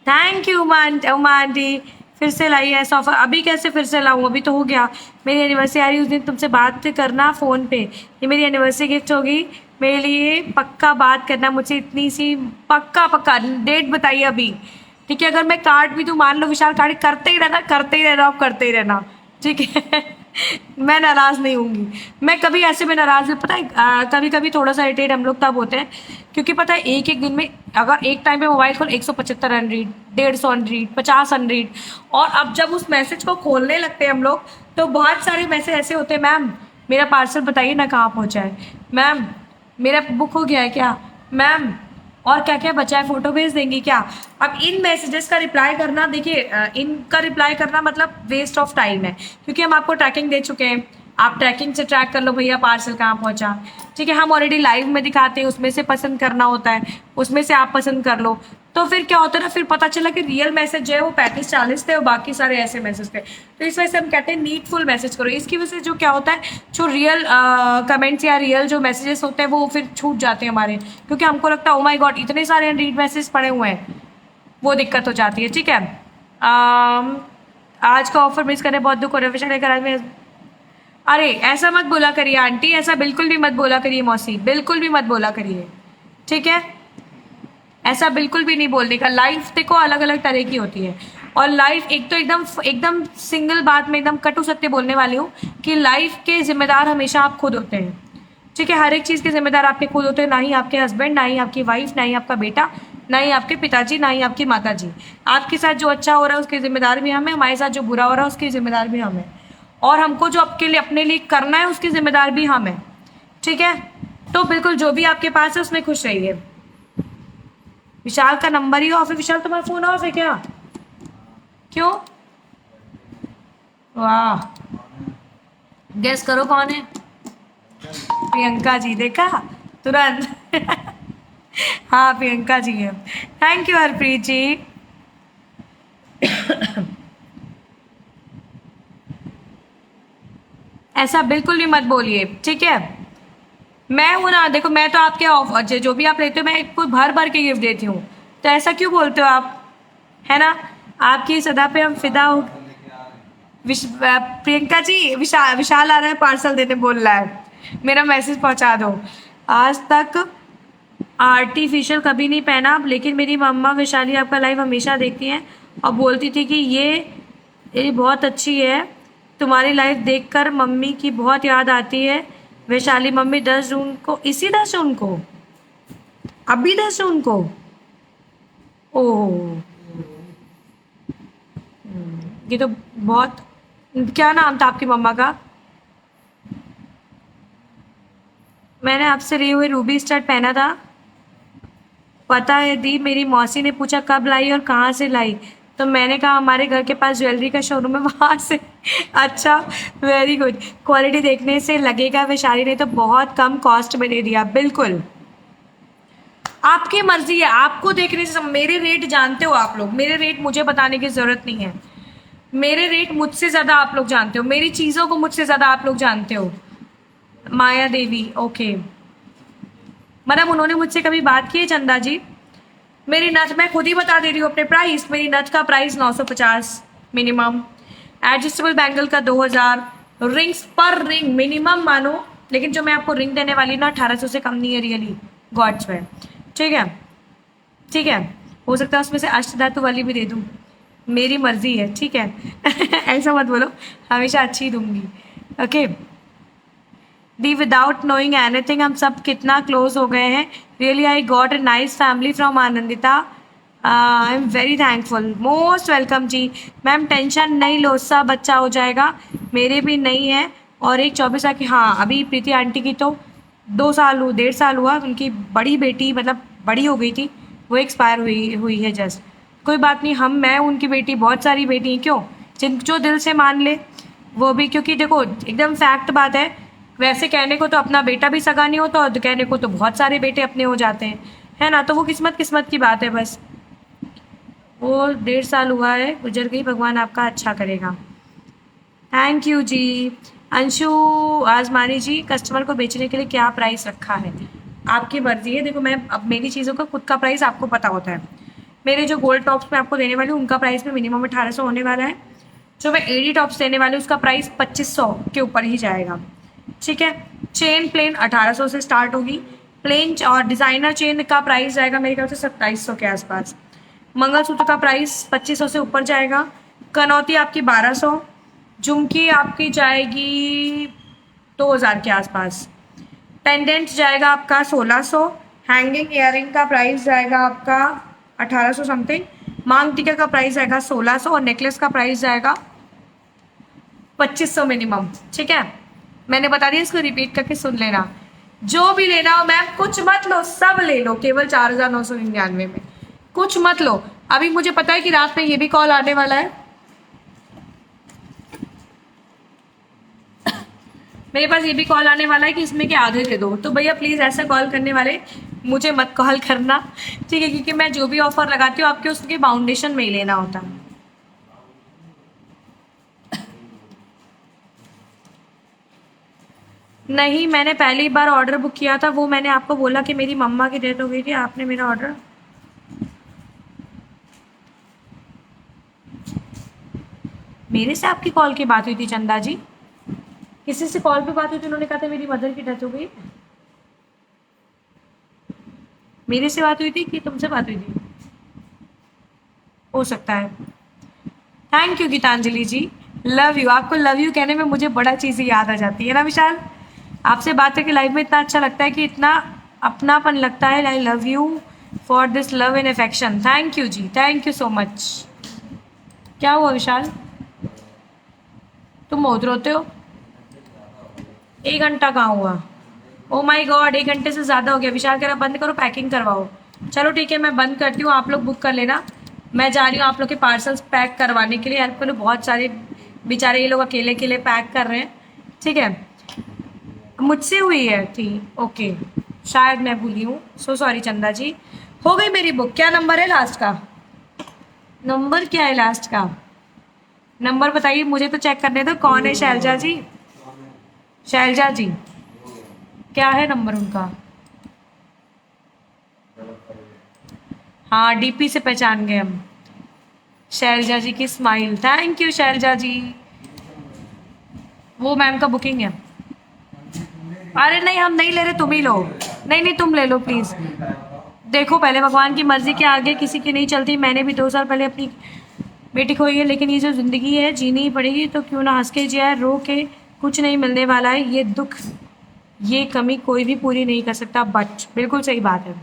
थैंक यू उमा आंटी, फिर से लाई है सोफा। अभी कैसे फिर से लाऊं, अभी तो हो गया। मेरी एनिवर्सरी आ रही, उस दिन तुमसे बात करना फ़ोन पे, ये मेरी एनिवर्सरी गिफ्ट होगी मेरे लिए, पक्का बात करना मुझसे इतनी सी, पक्का पक्का डेट बताइए अभी, ठीक है। अगर मैं कार्ड भी दूँ, मान लो विशाल कार्ड करते ही रहना, आप करते ही रहना, ठीक है। मैं नाराज़ नहीं होंगी, मैं कभी ऐसे में नाराज़ नहीं, पता है कभी कभी थोड़ा सा इरिटेट हम लोग तब होते हैं, क्योंकि पता है एक एक दिन में अगर एक टाइम पे मोबाइल खोल 175 अनरीड, 150 अनरीड, 50 अनरीड, और अब जब उस मैसेज को खोलने लगते हैं हम लोग तो बहुत सारे मैसेज ऐसे होते हैं, मैम मेरा पार्सल बताइए ना कहाँ पहुँचा है, मैम मेरा बुक हो गया है क्या, मैम और क्या क्या बचा है, फ़ोटो भेज देंगी क्या। अब इन मैसेजेस का रिप्लाई करना, देखिए इनका रिप्लाई करना मतलब वेस्ट ऑफ टाइम है, क्योंकि हम आपको ट्रैकिंग दे चुके हैं, आप ट्रैकिंग से ट्रैक कर लो भैया पार्सल कहाँ पहुँचा, ठीक है। हम ऑलरेडी लाइव में दिखाते हैं, उसमें से पसंद करना होता है, उसमें से आप पसंद कर लो। तो फिर क्या होता है ना, फिर पता चला कि रियल मैसेज जो है वो 35-40 थे और बाकी सारे ऐसे मैसेज थे। तो इस वजह से हम कहते हैं नीडफुल मैसेज करो। इसकी वजह से जो क्या होता है, जो रियल कमेंट्स या रियल जो मैसेजेस होते हैं वो फिर छूट जाते हैं हमारे, क्योंकि हमको लगता है ओ माय गॉड इतने सारे अनरीड मैसेज पड़े हुए हैं, वो दिक्कत हो जाती है, ठीक है। आज का ऑफर मिस करने बहुत दुख हो रहा है आज में। अरे ऐसा मत बोला करिए आंटी, ऐसा बिल्कुल भी मत बोला करिए मौसी, बिल्कुल भी मत बोला करिए, ठीक है। ऐसा बिल्कुल भी नहीं बोलने का। लाइफ देखो अलग अलग तरह की होती है, और लाइफ एक तो एकदम सिंगल बात में एकदम कटु सत्य बोलने वाली हूँ कि लाइफ के जिम्मेदार हमेशा आप खुद होते हैं, ठीक है। हर एक चीज़ के जिम्मेदार आपके खुद होते हैं, ना ही आपके हस्बैंड, ना ही आपकी वाइफ, ना ही आपका बेटा, ना ही आपके पिताजी, ना ही आपकी माताजी। आपके साथ जो अच्छा हो रहा है उसके जिम्मेदार भी हम हैं, हमारे साथ जो बुरा हो रहा है उसके जिम्मेदार भी हम हैं, और हमको जो आपके लिए अपने लिए करना है उसके जिम्मेदार भी हम हैं, ठीक है। तो बिल्कुल जो भी आपके पास है उसमें खुश रहिए। विशाल का नंबर ही ऑफ है। विशाल तुम्हारा फोन ऑफ है क्या, क्यों? वाह, गेस करो कौन है? प्रियंका जी, देखा तुरंत। हाँ प्रियंका जी है। थैंक यू हरप्रीत जी। ऐसा बिल्कुल भी मत बोलिए, ठीक है। मैं हूं ना, देखो मैं तो आपके ऑफर जो भी आप लेते हो मैं आपको भर भर के गिफ्ट देती हूँ, तो ऐसा क्यों बोलते हो आप, है ना। आपकी सदा पे हम फिदा हो। प्रियंका जी, विशाल आ रहा है पार्सल देने, बोल रहा है मेरा मैसेज पहुंचा दो। आज तक आर्टिफिशियल कभी नहीं पहना, लेकिन मेरी मम्मा वैशाली आपका लाइव हमेशा देखती हैं और बोलती थी कि ये बहुत अच्छी है, तुम्हारी लाइव देखकर मम्मी की बहुत याद आती है। वैशाली मम्मी 10 जून को, इसी 10 जून को, अभी 10 जून को, ओह ये तो बहुत, क्या नाम था आपकी मम्मा का? मैंने आपसे लिए हुए रूबी स्टार्ट पहना था, पता है दी, मेरी मौसी ने पूछा कब लाई और कहाँ से लाई, तो मैंने कहा हमारे घर के पास ज्वेलरी का शोरूम है वहाँ से। अच्छा, वेरी गुड। क्वालिटी देखने से लगेगा वैशाली ने तो बहुत कम कॉस्ट में दे दिया। बिल्कुल आपकी मर्जी है, आपको देखने से मेरे रेट जानते हो आप लोग, मेरे रेट मुझे बताने की ज़रूरत नहीं है, मेरे रेट मुझसे ज़्यादा आप लोग जानते हो, मेरी चीज़ों को मुझसे ज़्यादा आप लोग जानते हो। माया देवी, ओके मैडम, उन्होंने मुझसे कभी बात की है चंदा जी? मेरी नथ मैं खुद ही बता दे रही हूँ अपने प्राइस, मेरी नथ का प्राइस 950 मिनिमम, एडजस्टेबल बैंगल का 2000, रिंग्स पर रिंग मिनिमम मानो, लेकिन जो मैं आपको रिंग देने वाली ना 1800 से कम नहीं है रियली, गॉड्स पे, ठीक है, ठीक है। हो सकता है उसमें से अष्टधातु वाली भी दे दूँ, मेरी मर्जी है, ठीक है। ऐसा मत बोलो, हमेशा अच्छी दूंगी, ओके। दी विदाउट नोइंग एनीथिंग, हम सब कितना क्लोज हो गए हैं। Really I got a nice family from Anandita, I am very thankful, most welcome जी। मैम टेंशन नहीं लो, सब अच्छा हो जाएगा, मेरे भी नहीं है। और एक 24 साल की, हाँ अभी प्रीति आंटी की तो 2 साल 1.5 साल हुआ, उनकी बड़ी बेटी मतलब बड़ी हो गई थी, वो एक्सपायर हुई है जस्ट। कोई बात नहीं, मैं उनकी बेटी, बहुत सारी बेटी हैं, क्यों जिन जो दिल से मान ले वो भी, क्योंकि देखो एकदम फैक्ट बात है, वैसे कहने को तो अपना बेटा भी सगा नहीं होता और कहने को तो बहुत सारे बेटे अपने हो जाते हैं, है ना। तो वो किस्मत किस्मत की बात है बस। वो 1.5 साल हुआ है, गुजर गई, भगवान आपका अच्छा करेगा। थैंक यू जी। अंशु आजमानी जी, कस्टमर को बेचने के लिए क्या प्राइस रखा है? आपकी मर्जी है। देखो मैं अब मेरी चीज़ों का खुद का प्राइस आपको पता होता है। मेरे जो गोल्ड टॉप्स मैं आपको देने वाली हूँ उनका प्राइस में मिनिमम 1800 होने वाला है। जो मैं एडी टॉप्स देने वाली हूँ उसका प्राइस 2500 के ऊपर ही जाएगा, ठीक है। चेन प्लेन 1800 से स्टार्ट होगी, प्लेन और डिज़ाइनर चेन का प्राइस जाएगा मेरे ख्याल से 2700 के आसपास। मंगलसूत्र का प्राइस 2500 से ऊपर जाएगा। कनौती आपकी 1200, झुमकी आपकी जाएगी 2000 के आसपास। पेंडेंट जाएगा आपका 1600, हैंगिंग ईयरिंग का प्राइस जाएगा आपका 1800 समथिंग, मांग टीका का प्राइस जाएगा 1600 और नेकलेस का प्राइस जाएगा 2500 मिनिमम, ठीक है। मैंने बता दिया, इसको रिपीट करके सुन लेना। जो भी लेना हो मैम, कुछ मत लो, सब ले लो केवल 4999 में, कुछ मत लो। अभी मुझे पता है कि रात में ये भी कॉल आने वाला है, मेरे पास ये भी कॉल आने वाला है कि इसमें के आधे दे दो। तो भैया प्लीज़ ऐसा कॉल करने वाले मुझे मत कॉल करना, ठीक है, क्योंकि मैं जो भी ऑफर लगाती हूँ आपके उसके बाउंडेशन में ही लेना होता है। नहीं, मैंने पहली बार ऑर्डर बुक किया था, वो मैंने आपको बोला कि मेरी मम्मा की डेथ हो गई थी, आपने मेरा ऑर्डर। मेरे से आपकी कॉल की बात हुई थी चंदा जी? किसी से कॉल पे बात हुई थी, उन्होंने कहा था मेरी मदर की डेथ हो गई। मेरे से बात हुई थी कि तुमसे बात हुई थी? हो सकता है। Thank you Geetanjali ji, love you. आपको लव यू कहने में मुझे बड़ा चीज़ें याद आ जाती है ना विशाल। आपसे बात करके लाइफ में इतना अच्छा लगता है कि इतना अपनापन लगता है। I love you for this love and affection. Thank you जी, थैंक यू सो मच। क्या हुआ विशाल, तुम बहुत रोते हो? 1 घंटा कहाँ हुआ? ओ माय गॉड, 1 घंटे से ज़्यादा हो गया। विशाल कह रहा बंद करो, पैकिंग करवाओ। चलो ठीक है, मैं बंद करती हूँ, आप लोग बुक कर लेना। मैं जा रही हूँ आप लोग के पार्सल्स पैक करवाने के लिए। हेल्प करो, बहुत सारे बेचारे ये लोग अकेले अकेले पैक कर रहे हैं, ठीक है। मुझसे हुई है थी, ओके, शायद मैं भूली हूँ, सो सॉरी चंदा जी। हो गई मेरी बुक। क्या नंबर है लास्ट का? नंबर क्या है लास्ट का? नंबर बताइए, मुझे तो चेक करने दो। कौन है शैलजा जी? शैलजा जी, क्या है नंबर उनका? हाँ, डीपी से पहचान गए हम। शैलजा जी की स्माइल, थैंक यू शैलजा जी। वो मैम का बुकिंग है। अरे नहीं, हम नहीं ले रहे, तुम ही लो। नहीं नहीं, तुम ले लो प्लीज़। देखो पहले भगवान की मर्जी के आगे किसी की नहीं चलती। मैंने भी 2 साल पहले अपनी बेटी खोई है, लेकिन ये जो ज़िंदगी है जीनी ही पड़ेगी, तो क्यों ना हंस के जिया, रो के कुछ नहीं मिलने वाला है। ये दुख, ये कमी कोई भी पूरी नहीं कर सकता। बट बिल्कुल सही बात है,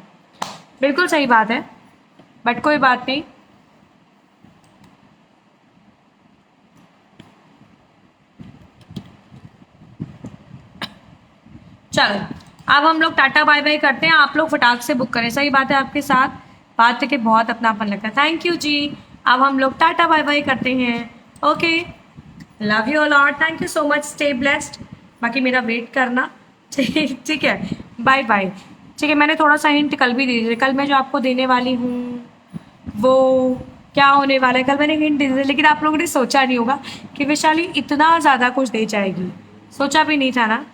बिल्कुल सही बात है, बट कोई बात नहीं। चलो अब हम लोग टाटा बाय बाय करते हैं। आप लोग फटाक से बुक करें। सही बात है, आपके साथ बात करके बहुत अपनापन लगता है। थैंक यू जी। अब हम लोग टाटा बाय बाय करते हैं। Okay, love you lot, thank you so much, stay blessed. बाकी मेरा वेट करना, ठीक है, बाय बाय। ठीक है, मैंने थोड़ा सा हिंट कल भी दे दिया। कल मैं जो आपको देने वाली हूँ वो क्या होने वाला है, कल मैंने हिंट दे दिया, लेकिन आप लोगों ने सोचा नहीं होगा कि वैशाली इतना ज़्यादा कुछ दे जाएगी। सोचा भी नहीं था ना।